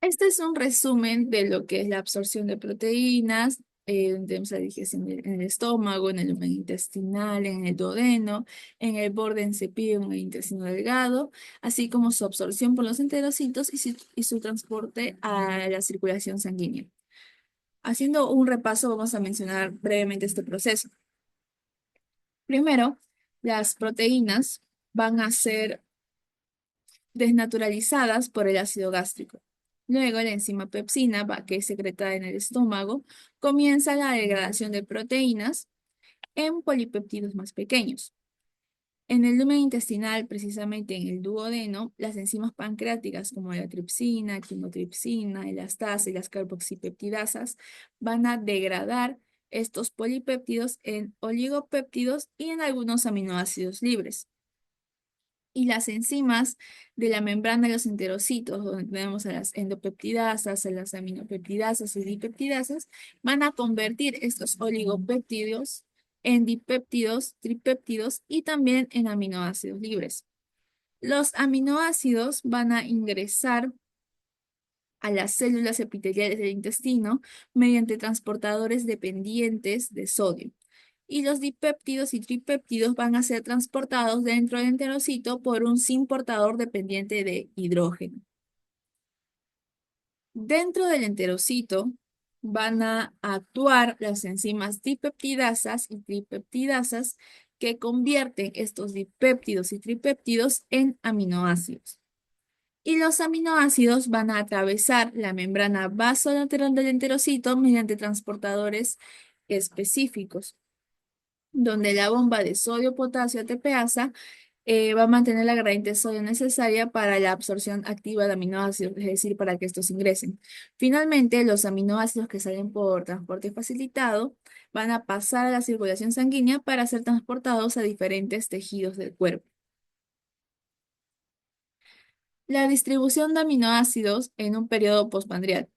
Este es un resumen de lo que es la absorción de proteínas. Tenemos la digestión en el estómago, en el lumen intestinal, en el duodeno, en el borde en cepillo, en el intestino delgado, así como su absorción por los enterocitos y su transporte a la circulación sanguínea. Haciendo un repaso, vamos a mencionar brevemente este proceso. Primero, las proteínas van a ser desnaturalizadas por el ácido gástrico. Luego, la enzima pepsina, que es secretada en el estómago, comienza la degradación de proteínas en polipéptidos más pequeños. En el lumen intestinal, precisamente en el duodeno, las enzimas pancreáticas como la tripsina, quimotripsina, elastasa y las carboxipeptidasas van a degradar estos polipéptidos en oligopéptidos y en algunos aminoácidos libres. Y las enzimas de la membrana de los enterocitos, donde tenemos a las endopeptidasas, a las aminopeptidasas y dipeptidasas, van a convertir estos oligopéptidos en dipéptidos, tripéptidos y también en aminoácidos libres. Los aminoácidos van a ingresar a las células epiteliales del intestino mediante transportadores dependientes de sodio. Y los dipéptidos y tripéptidos van a ser transportados dentro del enterocito por un sin portador dependiente de hidrógeno. Dentro del enterocito van a actuar las enzimas dipeptidasas y tripeptidasas que convierten estos dipéptidos y tripéptidos en aminoácidos. Y los aminoácidos van a atravesar la membrana vasolateral del enterocito mediante transportadores específicos, donde la bomba de sodio-potasio ATPasa va a mantener la gradiente de sodio necesaria para la absorción activa de aminoácidos, es decir, para que estos ingresen. Finalmente, los aminoácidos que salen por transporte facilitado van a pasar a la circulación sanguínea para ser transportados a diferentes tejidos del cuerpo. La distribución de aminoácidos en un periodo postprandial.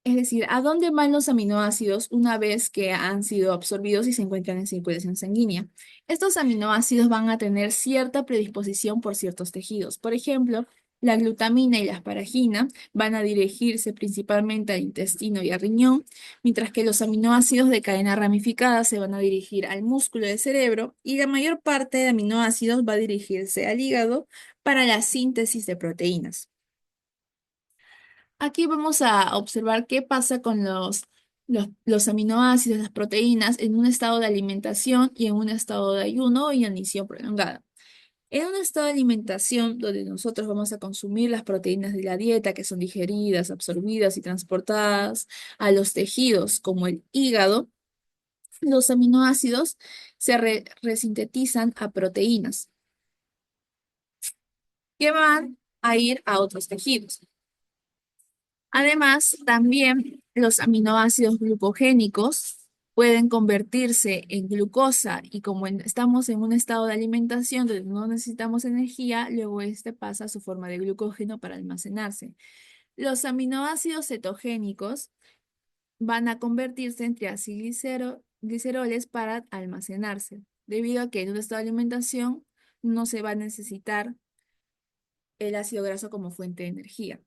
Es decir, ¿a dónde van los aminoácidos una vez que han sido absorbidos y se encuentran en circulación sanguínea? Estos aminoácidos van a tener cierta predisposición por ciertos tejidos. Por ejemplo, la glutamina y la asparagina van a dirigirse principalmente al intestino y al riñón, mientras que los aminoácidos de cadena ramificada se van a dirigir al músculo del cerebro y la mayor parte de aminoácidos va a dirigirse al hígado para la síntesis de proteínas. Aquí vamos a observar qué pasa con los aminoácidos, las proteínas, en un estado de alimentación y en un estado de ayuno o inanición prolongada. En un estado de alimentación donde nosotros vamos a consumir las proteínas de la dieta que son digeridas, absorbidas y transportadas a los tejidos como el hígado, los aminoácidos se resintetizan a proteínas que van a ir a otros tejidos. Además, también los aminoácidos glucogénicos pueden convertirse en glucosa y como estamos en un estado de alimentación donde no necesitamos energía, luego este pasa a su forma de glucógeno para almacenarse. Los aminoácidos cetogénicos van a convertirse en triacilgliceroles para almacenarse, debido a que en un estado de alimentación no se va a necesitar el ácido graso como fuente de energía.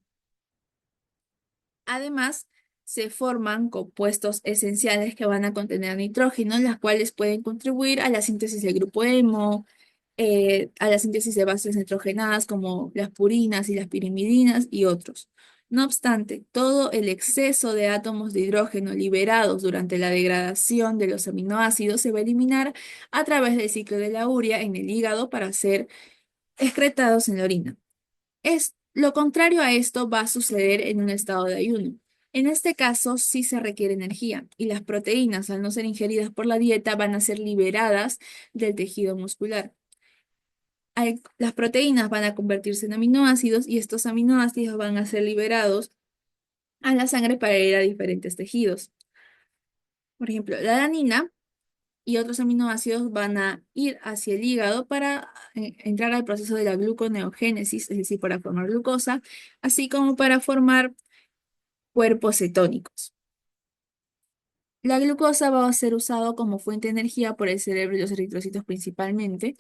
Además, se forman compuestos esenciales que van a contener nitrógeno, las cuales pueden contribuir a la síntesis del grupo hemo, a la síntesis de bases nitrogenadas como las purinas y las pirimidinas y otros. No obstante, todo el exceso de átomos de hidrógeno liberados durante la degradación de los aminoácidos se va a eliminar a través del ciclo de la urea en el hígado para ser excretados en la orina. Lo contrario a esto va a suceder en un estado de ayuno. En este caso, sí se requiere energía y las proteínas, al no ser ingeridas por la dieta, van a ser liberadas del tejido muscular. Las proteínas van a convertirse en aminoácidos y estos aminoácidos van a ser liberados a la sangre para ir a diferentes tejidos. Por ejemplo, la alanina y otros aminoácidos van a ir hacia el hígado para entrar al proceso de la gluconeogénesis, es decir, para formar glucosa, así como para formar cuerpos cetónicos. La glucosa va a ser usado como fuente de energía por el cerebro y los eritrocitos principalmente,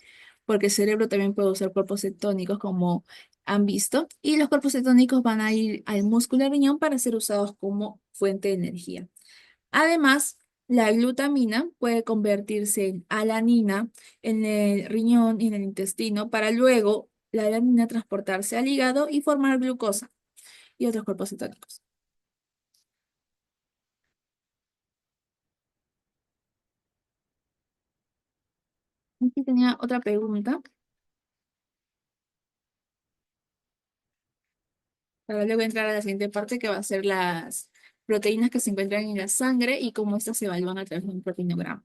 porque el cerebro también puede usar cuerpos cetónicos como han visto, y los cuerpos cetónicos van a ir al músculo y riñón para ser usados como fuente de energía. Además, la glutamina puede convertirse en alanina en el riñón y en el intestino para luego la alanina transportarse al hígado y formar glucosa y otros cuerpos cetónicos. Aquí tenía otra pregunta para luego entrar a la siguiente parte que va a ser las proteínas que se encuentran en la sangre y cómo estas se evalúan a través de un proteinograma.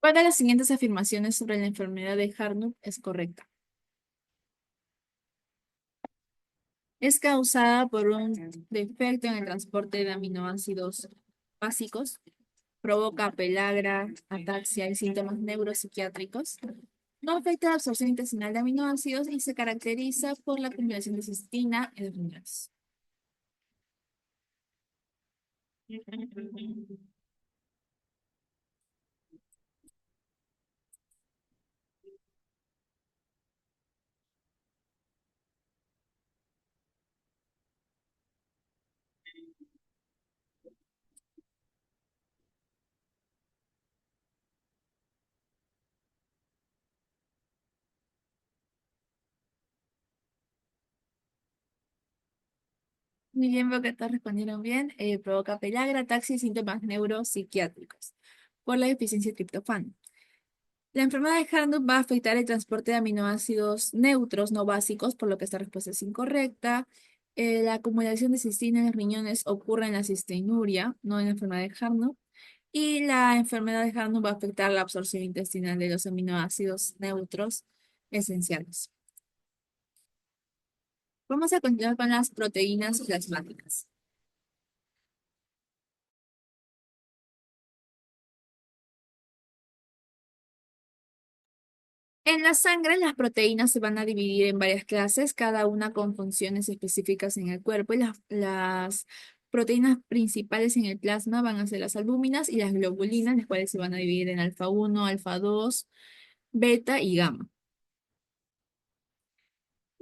¿Cuál de las siguientes afirmaciones sobre la enfermedad de Hartnup es correcta? Es causada por un defecto en el transporte de aminoácidos básicos, provoca pelagra, ataxia y síntomas neuropsiquiátricos. No afecta la absorción intestinal de aminoácidos y se caracteriza por la acumulación de cistina en los riñones. Muy bien, veo que todos respondieron bien. Provoca pelagra, ataxia y síntomas neuropsiquiátricos por la deficiencia de triptofano. La enfermedad de Hartnup va a afectar el transporte de aminoácidos neutros, no básicos, por lo que esta respuesta es incorrecta. La acumulación de cistina en los riñones ocurre en la cistinuria, no en la enfermedad de Hartnup. Y la enfermedad de Hartnup va a afectar la absorción intestinal de los aminoácidos neutros esenciales. Vamos a continuar con las proteínas plasmáticas. En la sangre, las proteínas se van a dividir en varias clases, cada una con funciones específicas en el cuerpo. Y las proteínas principales en el plasma van a ser las albúminas y las globulinas, las cuales se van a dividir en alfa 1, alfa 2, beta y gamma.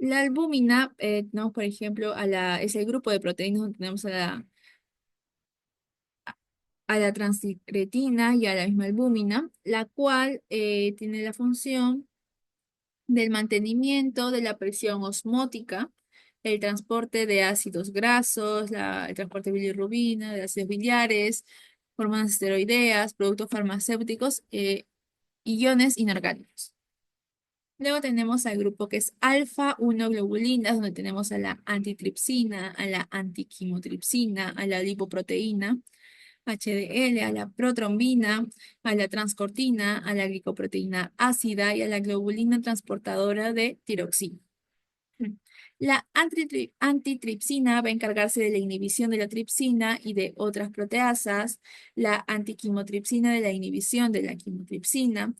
La albúmina, tenemos por ejemplo es el grupo de proteínas donde tenemos a la transcretina y a la misma albúmina, la cual tiene la función del mantenimiento de la presión osmótica, el transporte de ácidos grasos, el transporte de bilirrubina, de ácidos biliares, hormonas esteroideas, productos farmacéuticos, iones inorgánicos. Luego tenemos al grupo que es alfa-1 globulinas, donde tenemos a la antitripsina, a la antiquimotripsina, a la lipoproteína, HDL, a la protrombina, a la transcortina, a la glicoproteína ácida y a la globulina transportadora de tiroxina. La antitripsina va a encargarse de la inhibición de la tripsina y de otras proteasas, la antiquimotripsina de la inhibición de la quimotripsina,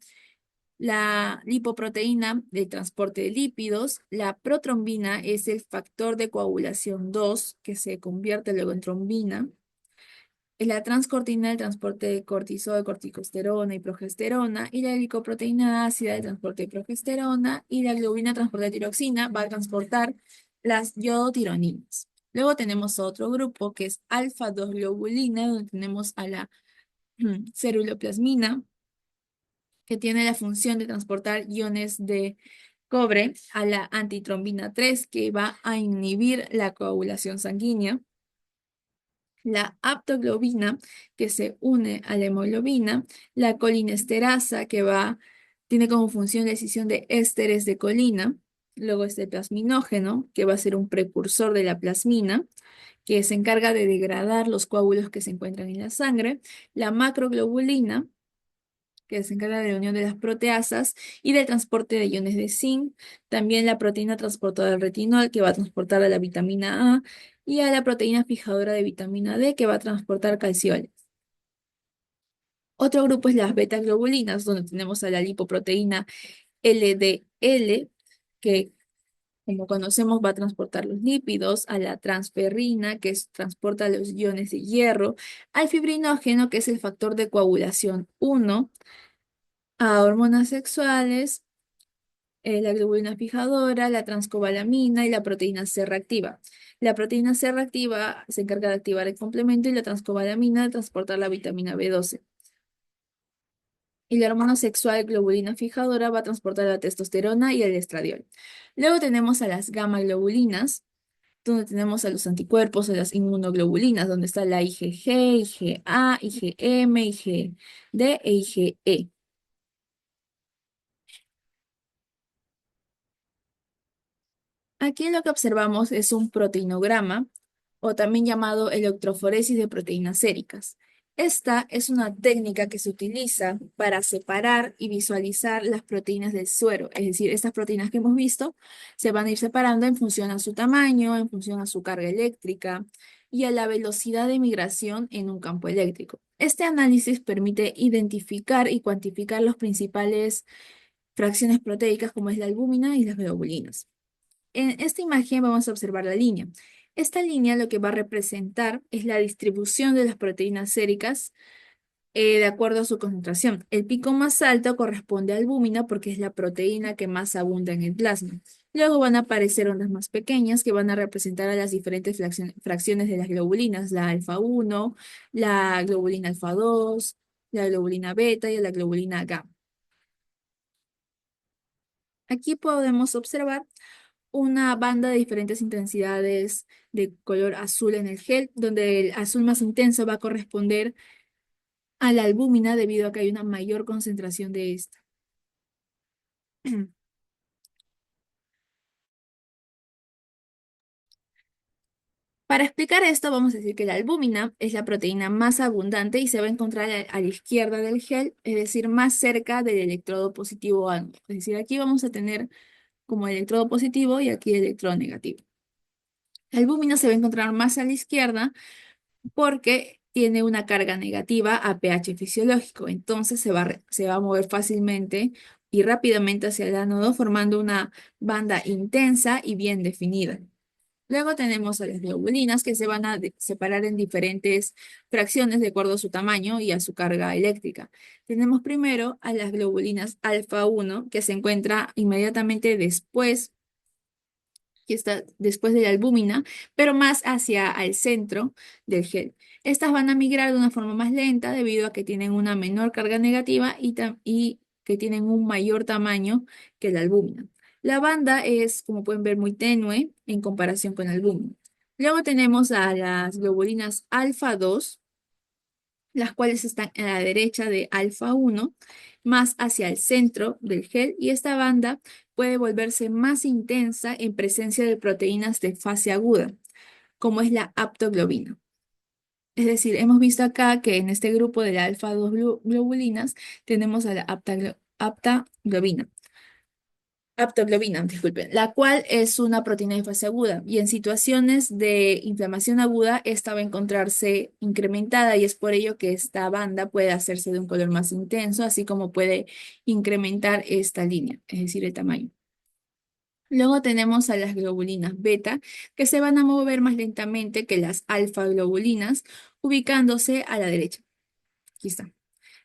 la lipoproteína del transporte de lípidos, la protrombina es el factor de coagulación 2 que se convierte luego en trombina, la transcortina del transporte de cortisol, corticosterona y progesterona, y la glicoproteína ácida del transporte de progesterona, y la globina transporte de tiroxina va a transportar las iodotironinas. Luego tenemos otro grupo que es alfa-2 globulina, donde tenemos a la ceruloplasmina, que tiene la función de transportar iones de cobre, a la antitrombina 3, que va a inhibir la coagulación sanguínea, la aptoglobina, que se une a la hemoglobina, la colinesterasa, tiene como función la escisión de ésteres de colina, luego este plasminógeno, que va a ser un precursor de la plasmina, que se encarga de degradar los coágulos que se encuentran en la sangre, la macroglobulina, que se encarga de la unión de las proteasas y del transporte de iones de zinc, también la proteína transportadora del retinol, que va a transportar a la vitamina A, y a la proteína fijadora de vitamina D, que va a transportar calcioles. Otro grupo es las beta-globulinas, donde tenemos a la lipoproteína LDL, que como conocemos va a transportar los lípidos, a la transferrina, transporta los iones de hierro, al fibrinógeno, que es el factor de coagulación 1, a hormonas sexuales, la globulina fijadora, la transcobalamina y la proteína C reactiva. La proteína C reactiva se encarga de activar el complemento y la transcobalamina de transportar la vitamina B12. Y la hormona sexual globulina fijadora va a transportar la testosterona y el estradiol. Luego tenemos a las gamma globulinas, donde tenemos a los anticuerpos, a las inmunoglobulinas, donde está la IgG, IgA, IgM, IgD e IgE. Aquí lo que observamos es un proteinograma, o también llamado electroforesis de proteínas séricas. Esta es una técnica que se utiliza para separar y visualizar las proteínas del suero, es decir, estas proteínas que hemos visto se van a ir separando en función a su tamaño, en función a su carga eléctrica y a la velocidad de migración en un campo eléctrico. Este análisis permite identificar y cuantificar las principales fracciones proteicas como es la albúmina y las globulinas. En esta imagen vamos a observar la línea. Esta línea lo que va a representar es la distribución de las proteínas séricas de acuerdo a su concentración. El pico más alto corresponde a albúmina porque es la proteína que más abunda en el plasma. Luego van a aparecer ondas más pequeñas que van a representar a las diferentes fracciones de las globulinas, la alfa-1, la globulina alfa-2, la globulina beta y la globulina gamma. Aquí podemos observar una banda de diferentes intensidades de color azul en el gel, donde el azul más intenso va a corresponder a la albúmina debido a que hay una mayor concentración de esta. Para explicar esto, vamos a decir que la albúmina es la proteína más abundante y se va a encontrar a la izquierda del gel, es decir, más cerca del electrodo positivo ánodo. Es decir, aquí vamos a tener como electrodo positivo y aquí electrodo negativo. La albúmina se va a encontrar más a la izquierda porque tiene una carga negativa a pH fisiológico, entonces se va a mover fácilmente y rápidamente hacia el ánodo formando una banda intensa y bien definida. Luego tenemos a las globulinas que se van a separar en diferentes fracciones de acuerdo a su tamaño y a su carga eléctrica. Tenemos primero a las globulinas alfa 1 que se encuentra inmediatamente después que está después de la albúmina, pero más hacia el centro del gel. Estas van a migrar de una forma más lenta debido a que tienen una menor carga negativa y que tienen un mayor tamaño que la albúmina. La banda es, como pueden ver, muy tenue en comparación con la albúmina. Luego tenemos a las globulinas alfa 2, las cuales están a la derecha de alfa 1, más hacia el centro del gel, y esta banda puede volverse más intensa en presencia de proteínas de fase aguda, como es la aptoglobina. Es decir, hemos visto acá que en este grupo de la alfa 2 globulinas tenemos a la aptaglobina. Aptoglobina, disculpen, la cual es una proteína de fase aguda y en situaciones de inflamación aguda esta va a encontrarse incrementada y es por ello que esta banda puede hacerse de un color más intenso, así como puede incrementar esta línea, es decir, el tamaño. Luego tenemos a las globulinas beta, que se van a mover más lentamente que las alfa globulinas, ubicándose a la derecha. Aquí está,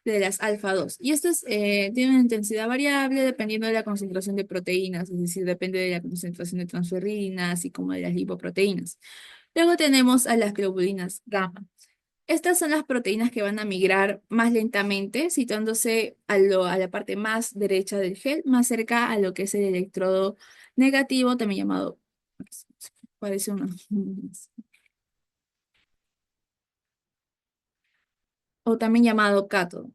de las alfa 2. Y estas tienen una intensidad variable dependiendo de la concentración de proteínas, es decir, depende de la concentración de transferrina, así como de las lipoproteínas. Luego tenemos a las globulinas gamma. Estas son las proteínas que van a migrar más lentamente, situándose a la parte más derecha del gel, más cerca a lo que es el electrodo negativo, también llamado, parece una, o también llamado cátodo.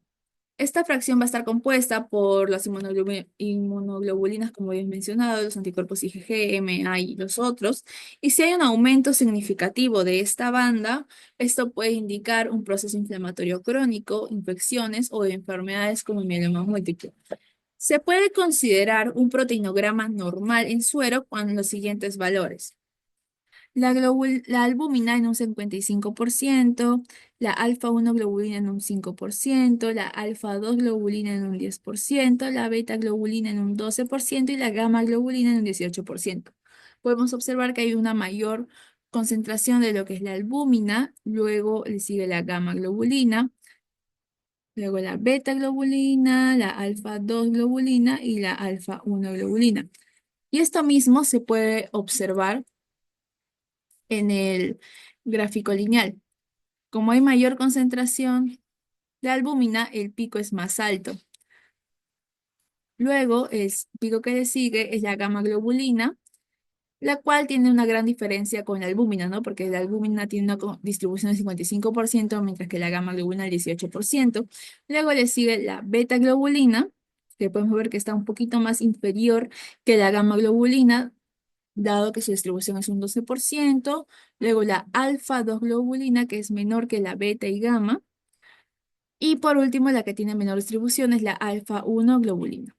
Esta fracción va a estar compuesta por las inmunoglobulinas, como habías mencionado, los anticuerpos IgG, MA y los otros. Y si hay un aumento significativo de esta banda, esto puede indicar un proceso inflamatorio crónico, infecciones o enfermedades como el mieloma múltiple. Se puede considerar un proteinograma normal en suero con los siguientes valores. La albúmina en un 55%, la alfa 1 globulina en un 5%, la alfa 2 globulina en un 10%, la beta globulina en un 12% y la gamma globulina en un 18%. Podemos observar que hay una mayor concentración de lo que es la albúmina, luego le sigue la gamma globulina, luego la beta globulina, la alfa 2 globulina y la alfa 1 globulina. Y esto mismo se puede observar en el gráfico lineal. Como hay mayor concentración de albúmina, el pico es más alto. Luego, el pico que le sigue es la gamma globulina, la cual tiene una gran diferencia con la albúmina, ¿no? Porque la albúmina tiene una distribución del 55%, mientras que la gamma globulina el 18%. Luego le sigue la beta globulina, que podemos ver que está un poquito más inferior que la gamma globulina, dado que su distribución es un 12%. Luego la alfa 2 globulina, que es menor que la beta y gamma. Y por último, la que tiene menor distribución es la alfa 1 globulina.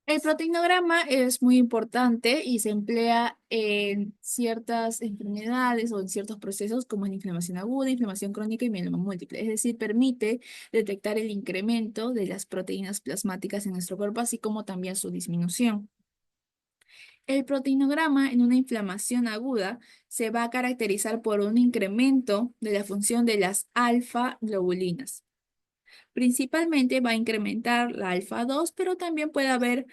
El proteinograma es muy importante y se emplea en ciertas enfermedades o en ciertos procesos como en inflamación aguda, inflamación crónica y mieloma múltiple. Es decir, permite detectar el incremento de las proteínas plasmáticas en nuestro cuerpo, así como también su disminución. El proteinograma en una inflamación aguda se va a caracterizar por un incremento de la función de las alfa globulinas. Principalmente va a incrementar la alfa 2, pero también puede haber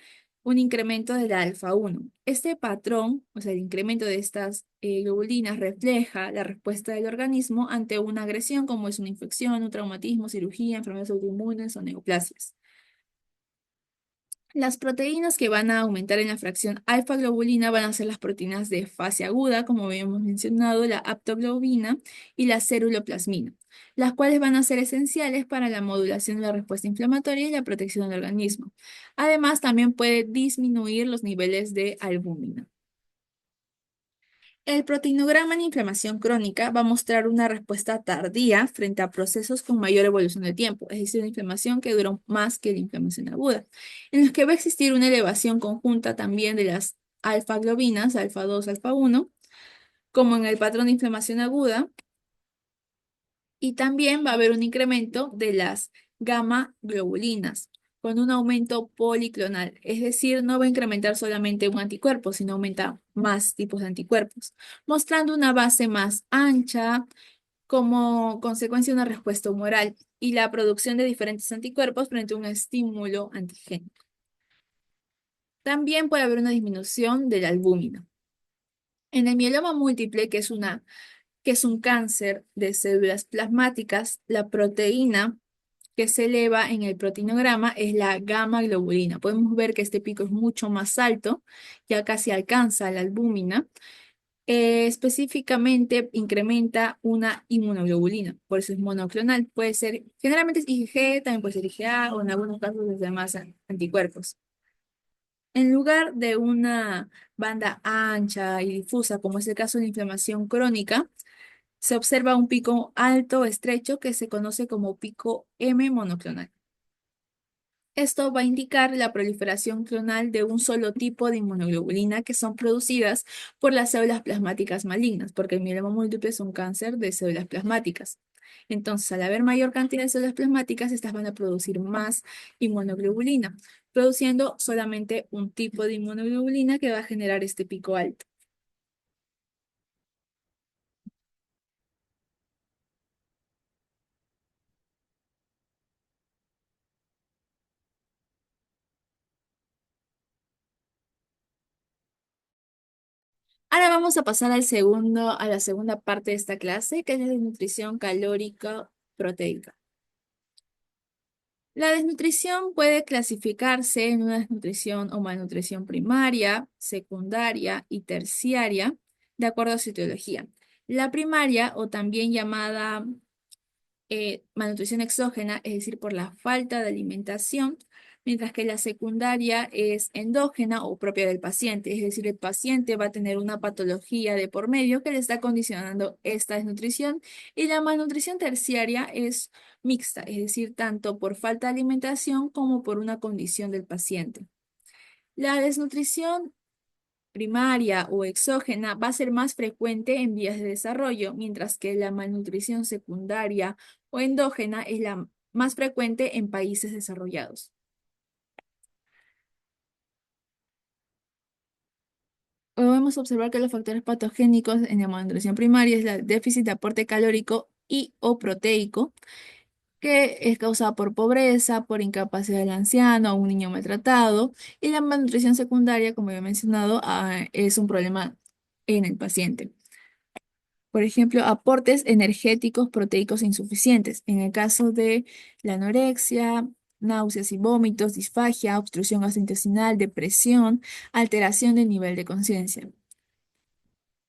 un incremento de la alfa 1. Este patrón, o sea, el incremento de estas globulinas refleja la respuesta del organismo ante una agresión como es una infección, un traumatismo, cirugía, enfermedades autoinmunes o neoplasias. Las proteínas que van a aumentar en la fracción alfa globulina van a ser las proteínas de fase aguda, como habíamos mencionado, la aptoglobina y la ceruloplasmina, las cuales van a ser esenciales para la modulación de la respuesta inflamatoria y la protección del organismo. Además, también puede disminuir los niveles de albúmina. El proteinograma en inflamación crónica va a mostrar una respuesta tardía frente a procesos con mayor evolución de tiempo, es decir, una inflamación que dura más que la inflamación aguda, en los que va a existir una elevación conjunta también de las alfa globinas, alfa 2, alfa 1, como en el patrón de inflamación aguda, y también va a haber un incremento de las gamma globulinas con un aumento policlonal, es decir, no va a incrementar solamente un anticuerpo, sino aumenta más tipos de anticuerpos, mostrando una base más ancha, como consecuencia de una respuesta humoral y la producción de diferentes anticuerpos frente a un estímulo antigénico. También puede haber una disminución de la albúmina. En el mieloma múltiple, que es un cáncer de células plasmáticas, la proteína que se eleva en el proteinograma es la gamma globulina. Podemos ver que este pico es mucho más alto, ya casi alcanza la albúmina. Específicamente incrementa una inmunoglobulina, por eso es monoclonal. Puede ser, generalmente es IgG, también puede ser IgA o en algunos casos los demás anticuerpos. En lugar de una banda ancha y difusa, como es el caso de la inflamación crónica, se observa un pico alto, estrecho, que se conoce como pico M monoclonal. Esto va a indicar la proliferación clonal de un solo tipo de inmunoglobulina que son producidas por las células plasmáticas malignas, porque el mieloma múltiple es un cáncer de células plasmáticas. Entonces, al haber mayor cantidad de células plasmáticas, estas van a producir más inmunoglobulina, produciendo solamente un tipo de inmunoglobulina que va a generar este pico alto. Ahora vamos a pasar a la segunda parte de esta clase, que es la desnutrición calórica proteica. La desnutrición puede clasificarse en una desnutrición o malnutrición primaria, secundaria y terciaria, de acuerdo a su etiología. La primaria, o también llamada malnutrición exógena, es decir, por la falta de alimentación, mientras que la secundaria es endógena o propia del paciente, es decir, el paciente va a tener una patología de por medio que le está condicionando esta desnutrición, y la malnutrición terciaria es mixta, es decir, tanto por falta de alimentación como por una condición del paciente. La desnutrición primaria o exógena va a ser más frecuente en vías de desarrollo, mientras que la malnutrición secundaria o endógena es la más frecuente en países desarrollados. Podemos observar que los factores patogénicos en la malnutrición primaria es el déficit de aporte calórico y o proteico, que es causado por pobreza, por incapacidad del anciano o un niño maltratado, y la malnutrición secundaria, como ya he mencionado, es un problema en el paciente. Por ejemplo, aportes energéticos proteicos insuficientes. En el caso de la anorexia, náuseas y vómitos, disfagia, obstrucción gastrointestinal, depresión, alteración del nivel de conciencia,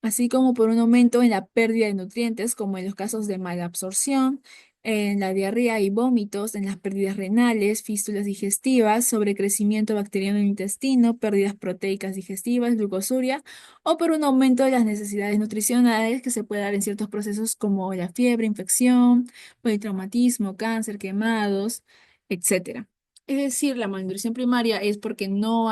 así como por un aumento en la pérdida de nutrientes, como en los casos de malabsorción, en la diarrea y vómitos, en las pérdidas renales, fístulas digestivas, sobrecrecimiento bacteriano en el intestino, pérdidas proteicas digestivas, glucosuria, o por un aumento de las necesidades nutricionales que se puede dar en ciertos procesos como la fiebre, infección, politraumatismo, cáncer, quemados, etcétera. Es decir, la malnutrición primaria es porque no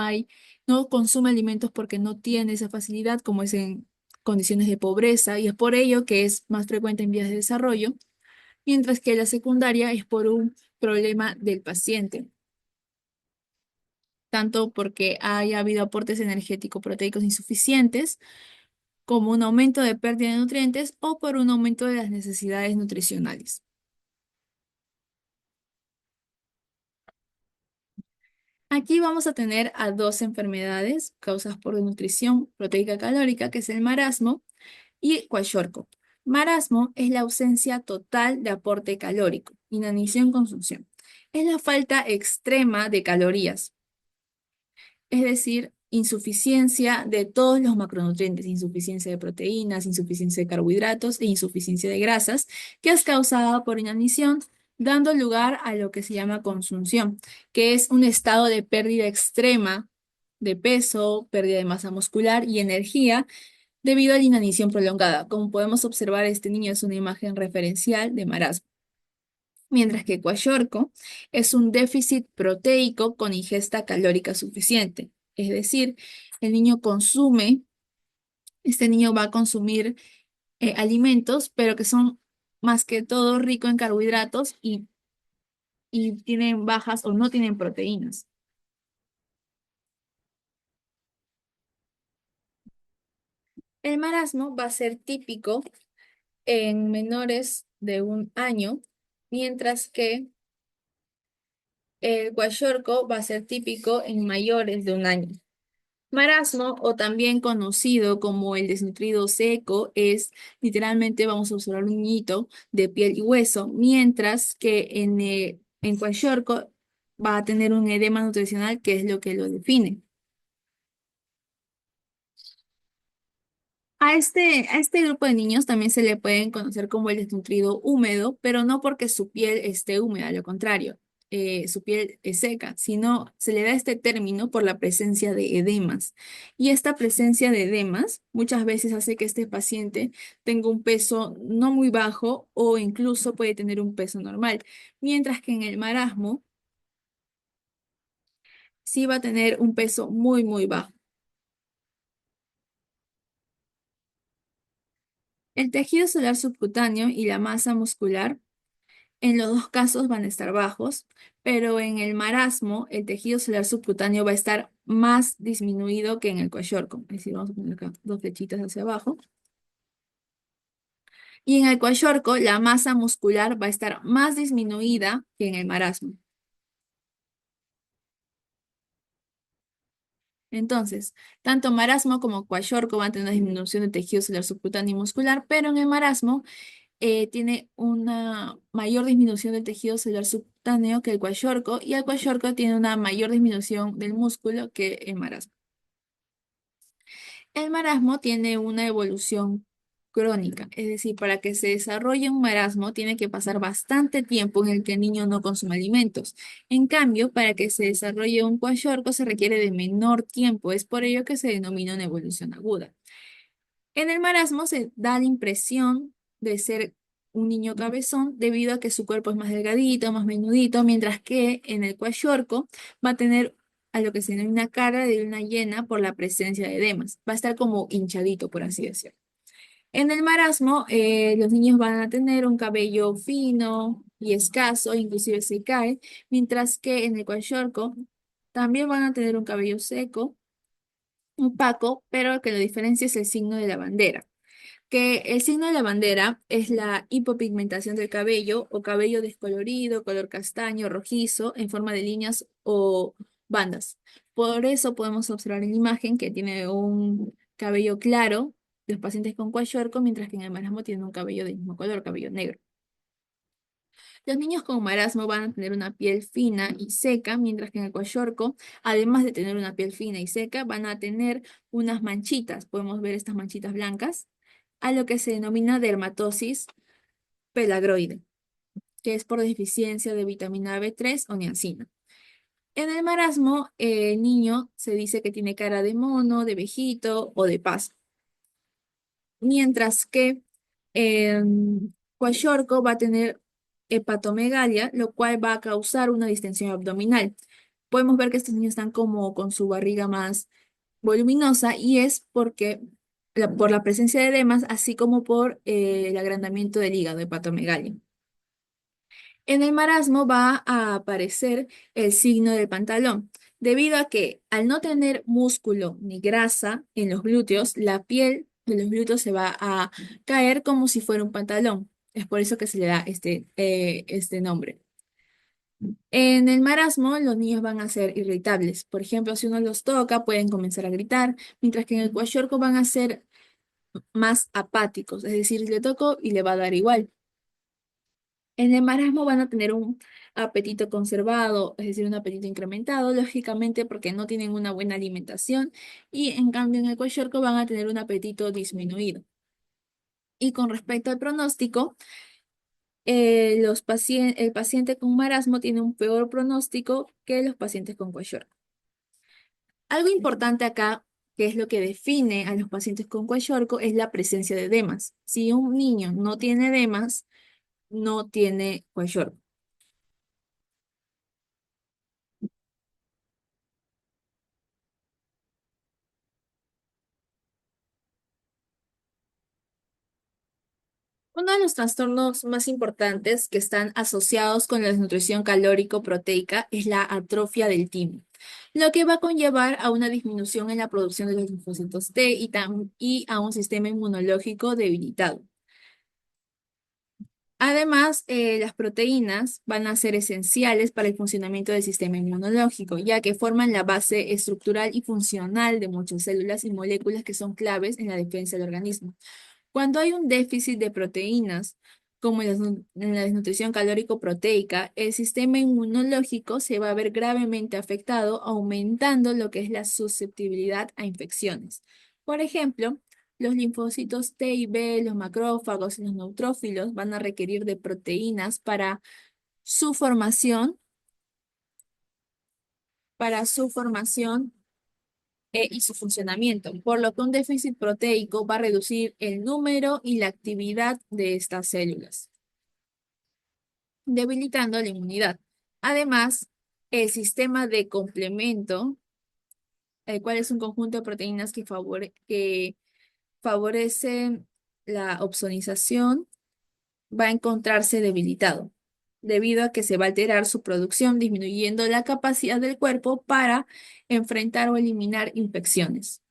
consume alimentos porque no tiene esa facilidad, como es en condiciones de pobreza, y es por ello que es más frecuente en vías de desarrollo, mientras que la secundaria es por un problema del paciente, tanto porque haya habido aportes energéticos proteicos insuficientes, como un aumento de pérdida de nutrientes o por un aumento de las necesidades nutricionales. Aquí vamos a tener a dos enfermedades causadas por desnutrición proteica calórica, que es el marasmo y Kwashiorkor. Marasmo es la ausencia total de aporte calórico, inanición, consumición. Es la falta extrema de calorías, es decir, insuficiencia de todos los macronutrientes, insuficiencia de proteínas, insuficiencia de carbohidratos e insuficiencia de grasas, que es causada por inanición, dando lugar a lo que se llama consunción, que es un estado de pérdida extrema de peso, pérdida de masa muscular y energía debido a la inanición prolongada. Como podemos observar, este niño es una imagen referencial de marasmo. Mientras que Kwashiorkor es un déficit proteico con ingesta calórica suficiente. Es decir, el niño consume, este niño va a consumir alimentos, pero que son más que todo ricos en carbohidratos y tienen bajas o no tienen proteínas. El marasmo va a ser típico en menores de 1 año, mientras que el kwashiorkor va a ser típico en mayores de 1 año. Marasmo, o también conocido como el desnutrido seco, es literalmente vamos a observar un niñito de piel y hueso, mientras que en kwashiorkor va a tener un edema nutricional que es lo que lo define. A este grupo de niños también se le pueden conocer como el desnutrido húmedo, pero no porque su piel esté húmeda, al contrario, su piel es seca, sino se le da este término por la presencia de edemas. Y esta presencia de edemas muchas veces hace que este paciente tenga un peso no muy bajo o incluso puede tener un peso normal, mientras que en el marasmo sí va a tener un peso muy, muy bajo. El tejido solar subcutáneo y la masa muscular en los dos casos van a estar bajos, pero en el marasmo el tejido celular subcutáneo va a estar más disminuido que en el kwashiorkor. Es decir, vamos a poner acá dos flechitas hacia abajo. Y en el kwashiorkor la masa muscular va a estar más disminuida que en el marasmo. Entonces, tanto marasmo como kwashiorkor van a tener una disminución del tejido celular subcutáneo y muscular, pero en el marasmo tiene una mayor disminución del tejido celular subcutáneo que el kwashiorkor y el kwashiorkor tiene una mayor disminución del músculo que el marasmo. El marasmo tiene una evolución crónica, es decir, para que se desarrolle un marasmo tiene que pasar bastante tiempo en el que el niño no consume alimentos. En cambio, para que se desarrolle un kwashiorkor se requiere de menor tiempo, es por ello que se denomina una evolución aguda. En el marasmo se da la impresión de ser un niño cabezón debido a que su cuerpo es más delgadito, más menudito, mientras que en el kwashiorkor va a tener a lo que se denomina cara de luna llena por la presencia de edemas. Va a estar como hinchadito, por así decirlo. En el marasmo, los niños van a tener un cabello fino y escaso, inclusive se cae, mientras que en el kwashiorkor también van a tener un cabello seco, opaco, pero que lo diferencia es el signo de la bandera, que el signo de la bandera es la hipopigmentación del cabello o cabello descolorido, color castaño, rojizo, en forma de líneas o bandas. Por eso podemos observar en la imagen que tiene un cabello claro los pacientes con kwashiorkor, mientras que en el marasmo tienen un cabello del mismo color, cabello negro. Los niños con marasmo van a tener una piel fina y seca, mientras que en el kwashiorkor, además de tener una piel fina y seca, van a tener unas manchitas. Podemos ver estas manchitas blancas, a lo que se denomina dermatosis pelagroide, que es por deficiencia de vitamina B3 o niacina. En el marasmo, el niño se dice que tiene cara de mono, de viejito o de paso, mientras que Kwashiorkor va a tener hepatomegalia, lo cual va a causar una distensión abdominal. Podemos ver que estos niños están como con su barriga más voluminosa y es porque por la presencia de edemas, así como por el agrandamiento del hígado, hepatomegalia. En el marasmo va a aparecer el signo del pantalón, debido a que al no tener músculo ni grasa en los glúteos, la piel de los glúteos se va a caer como si fuera un pantalón. Es por eso que se le da este nombre. En el marasmo, los niños van a ser irritables. Por ejemplo, si uno los toca, pueden comenzar a gritar, mientras que en el kwashiorkor van a ser más apáticos, es decir, le toco y le va a dar igual. En el marasmo van a tener un apetito conservado, es decir, un apetito incrementado, lógicamente porque no tienen una buena alimentación, y en cambio en el kwashiorkor van a tener un apetito disminuido. Y con respecto al pronóstico, el paciente con marasmo tiene un peor pronóstico que los pacientes con kwashiorkor. Algo importante acá, que es lo que define a los pacientes con kwashiorkor, es la presencia de edemas. Si un niño no tiene edemas, no tiene kwashiorkor. Uno de los trastornos más importantes que están asociados con la desnutrición calórico-proteica es la atrofia del timo, lo que va a conllevar a una disminución en la producción de los linfocitos T y a un sistema inmunológico debilitado. Además, las proteínas van a ser esenciales para el funcionamiento del sistema inmunológico, ya que forman la base estructural y funcional de muchas células y moléculas que son claves en la defensa del organismo. Cuando hay un déficit de proteínas, como en la desnutrición calórico-proteica, el sistema inmunológico se va a ver gravemente afectado, aumentando lo que es la susceptibilidad a infecciones. Por ejemplo, los linfocitos T y B, los macrófagos y los neutrófilos van a requerir de proteínas su formación, para su formación y su funcionamiento, por lo que un déficit proteico va a reducir el número y la actividad de estas células, debilitando la inmunidad. Además, el sistema de complemento, el cual es un conjunto de proteínas que favorecen la opsonización, va a encontrarse debilitado, debido a que se va a alterar su producción, disminuyendo la capacidad del cuerpo para enfrentar o eliminar infecciones.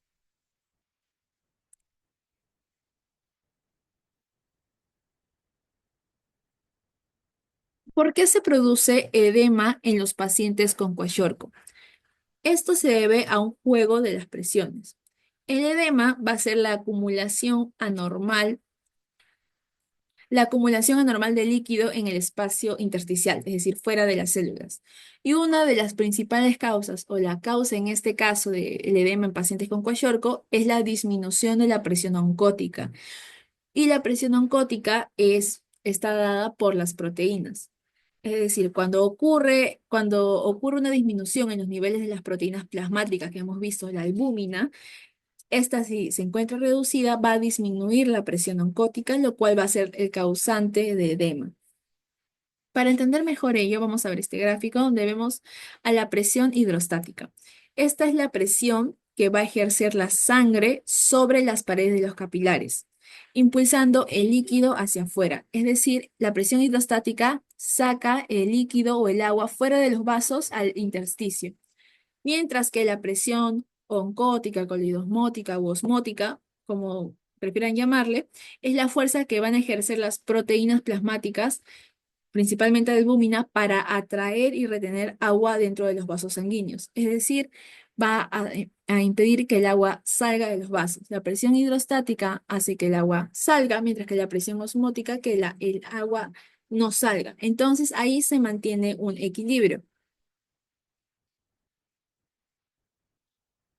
¿Por qué se produce edema en los pacientes con kwashiorkor? Esto se debe a un juego de las presiones. El edema va a ser la acumulación anormal de líquido en el espacio intersticial, es decir, fuera de las células. Y una de las principales causas, o la causa en este caso del edema en pacientes con kwashiorkor, es la disminución de la presión oncótica. Y la presión oncótica está dada por las proteínas. Es decir, cuando ocurre una disminución en los niveles de las proteínas plasmáticas que hemos visto, la albúmina, esta si se encuentra reducida va a disminuir la presión oncótica, lo cual va a ser el causante de edema. Para entender mejor ello, vamos a ver este gráfico donde vemos a la presión hidrostática. Esta es la presión que va a ejercer la sangre sobre las paredes de los capilares, impulsando el líquido hacia afuera. Es decir, la presión hidrostática saca el líquido o el agua fuera de los vasos al intersticio, mientras que la presión oncótica, colidosmótica u osmótica, como prefieran llamarle, es la fuerza que van a ejercer las proteínas plasmáticas, principalmente de albúmina, para atraer y retener agua dentro de los vasos sanguíneos. Es decir, a impedir que el agua salga de los vasos. La presión hidrostática hace que el agua salga, mientras que la presión osmótica que el agua no salga. Entonces ahí se mantiene un equilibrio.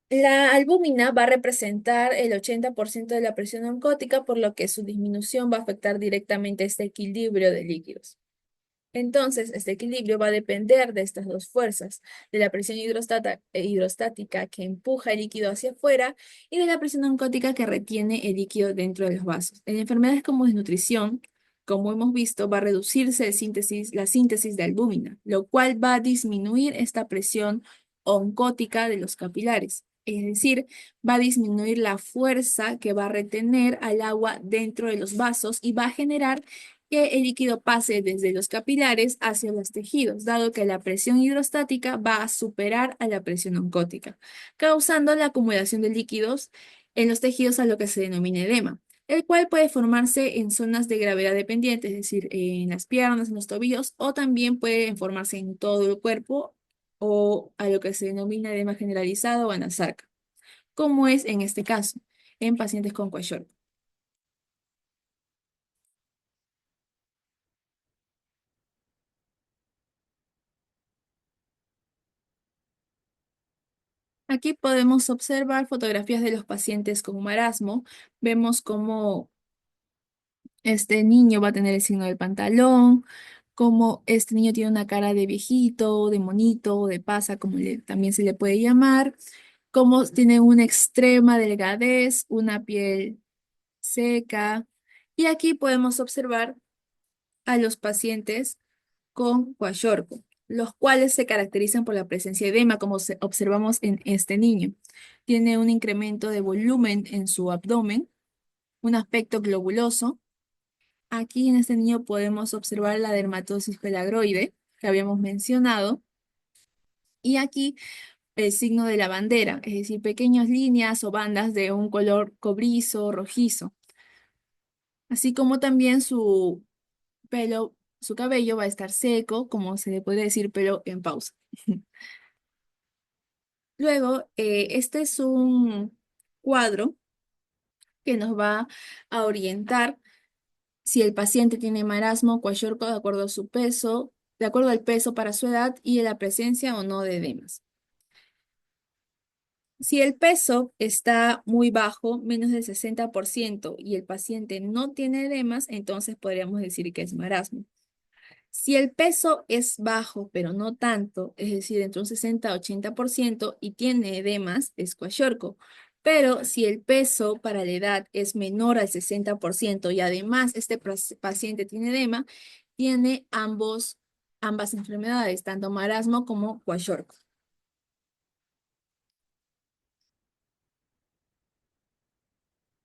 La albúmina va a representar el 80% de la presión oncótica, por lo que su disminución va a afectar directamente este equilibrio de líquidos. Entonces, este equilibrio va a depender de estas dos fuerzas, de la presión hidrostática que empuja el líquido hacia afuera y de la presión oncótica que retiene el líquido dentro de los vasos. En enfermedades como desnutrición, como hemos visto, va a reducirse la síntesis de albúmina, lo cual va a disminuir esta presión oncótica de los capilares. Es decir, va a disminuir la fuerza que va a retener al agua dentro de los vasos y va a generar que el líquido pase desde los capilares hacia los tejidos, dado que la presión hidrostática va a superar a la presión oncótica, causando la acumulación de líquidos en los tejidos, a lo que se denomina edema, el cual puede formarse en zonas de gravedad dependiente, es decir, en las piernas, en los tobillos, o también puede formarse en todo el cuerpo o a lo que se denomina edema generalizado o anasarca, como es en este caso, en pacientes con kwashiorkor. Aquí podemos observar fotografías de los pacientes con marasmo. Vemos cómo este niño va a tener el signo del pantalón, cómo este niño tiene una cara de viejito, de monito, de pasa, como también se le puede llamar, cómo tiene una extrema delgadez, una piel seca. Y aquí podemos observar a los pacientes con kwashiorkor, los cuales se caracterizan por la presencia de edema, como observamos en este niño. Tiene un incremento de volumen en su abdomen, un aspecto globuloso. Aquí en este niño podemos observar la dermatosis pelagroide que habíamos mencionado. Y aquí el signo de la bandera, es decir, pequeñas líneas o bandas de un color cobrizo, rojizo, así como también su su cabello va a estar seco, como se le puede decir, pelo en pausa. Luego, este es un cuadro que nos va a orientar si el paciente tiene marasmo o kwashiorkor de acuerdo a su peso, de acuerdo al peso para su edad y la presencia o no de edemas. Si el peso está muy bajo, menos del 60%, y el paciente no tiene edemas, entonces podríamos decir que es marasmo. Si el peso es bajo, pero no tanto, es decir, entre un 60 a 80% y tiene edemas, es kwashiorkor. Pero si el peso para la edad es menor al 60% y además este paciente tiene edema, tiene ambas enfermedades, tanto marasmo como kwashiorkor.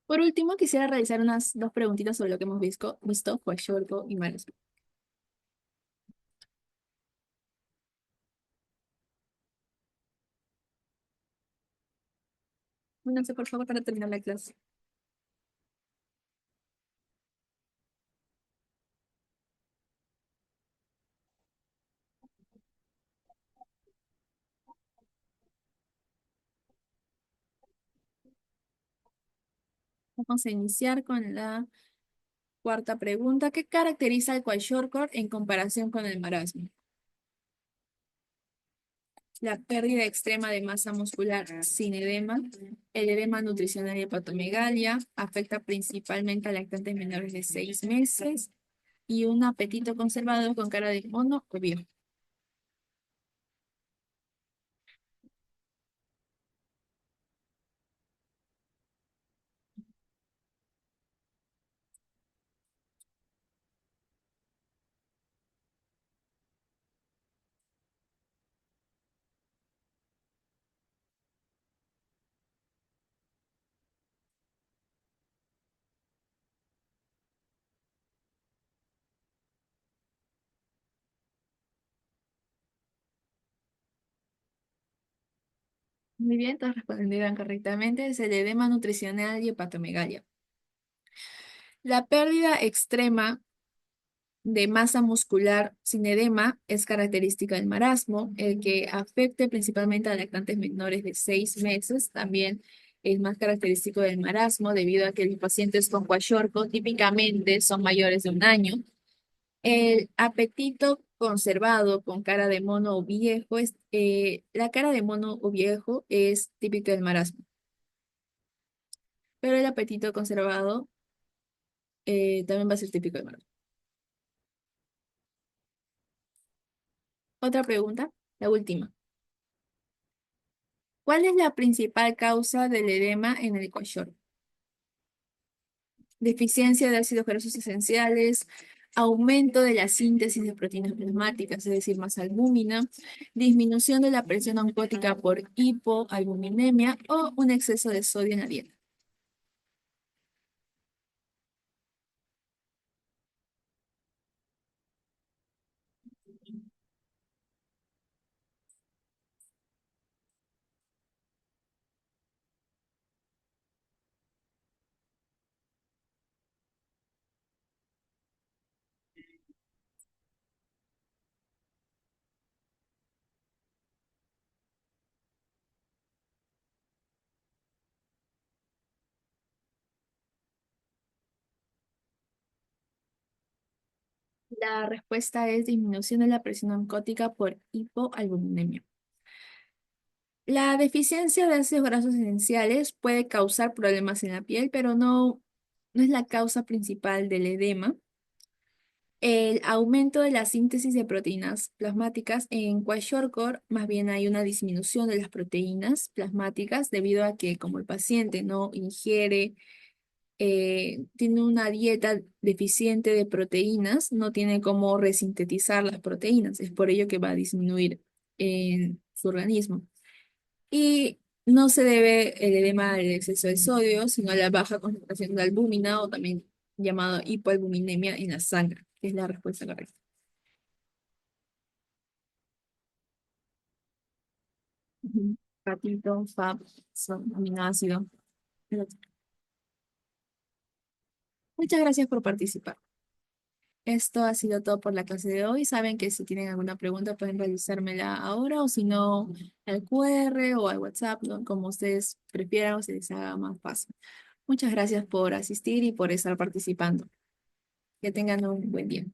Por último, quisiera realizar unas dos preguntitas sobre lo que hemos visto kwashiorkor y marasmo. Únanse, por favor, para terminar la clase. Vamos a iniciar con la cuarta pregunta. ¿Qué caracteriza el kwashiorkor en comparación con el marasmo? La pérdida extrema de masa muscular sin edema, el edema nutricional y hepatomegalia, afecta principalmente a lactantes menores de 6 meses y un apetito conservado con cara de mono o viejo. Muy bien, todos responderán correctamente. Es el edema nutricional y hepatomegalia. La pérdida extrema de masa muscular sin edema es característica del marasmo, el que afecte principalmente a lactantes menores de 6 meses. También es más característico del marasmo debido a que los pacientes con kwashiorkor típicamente son mayores de un año. El apetito conservado con cara de mono o viejo la cara de mono o viejo es típica del marasmo, pero el apetito conservado también va a ser típico del marasmo. Otra pregunta, la última. ¿Cuál es la principal causa del edema en el kwashiorkor? Deficiencia de ácidos grasos esenciales, aumento de la síntesis de proteínas plasmáticas, es decir, más albúmina, disminución de la presión oncótica por hipoalbuminemia o un exceso de sodio en la dieta. La respuesta es disminución de la presión oncótica por hipoalbuminemia. La deficiencia de ácidos grasos esenciales puede causar problemas en la piel, pero no es la causa principal del edema. El aumento de la síntesis de proteínas plasmáticas en kwashiorkor, más bien hay una disminución de las proteínas plasmáticas debido a que como el paciente no ingiere, tiene una dieta deficiente de proteínas, no tiene cómo resintetizar las proteínas. Es por ello que va a disminuir en su organismo. Y no se debe el edema al exceso de sodio, sino a la baja concentración de albúmina o también llamado hipoalbuminemia en la sangre, que es la respuesta correcta. Ujú. Patito, FAB, son aminoácido. Muchas gracias por participar. Esto ha sido todo por la clase de hoy. Saben que si tienen alguna pregunta pueden realizármela ahora o si no al QR o al WhatsApp, ¿no? Como ustedes prefieran o se les haga más fácil. Muchas gracias por asistir y por estar participando. Que tengan un buen día.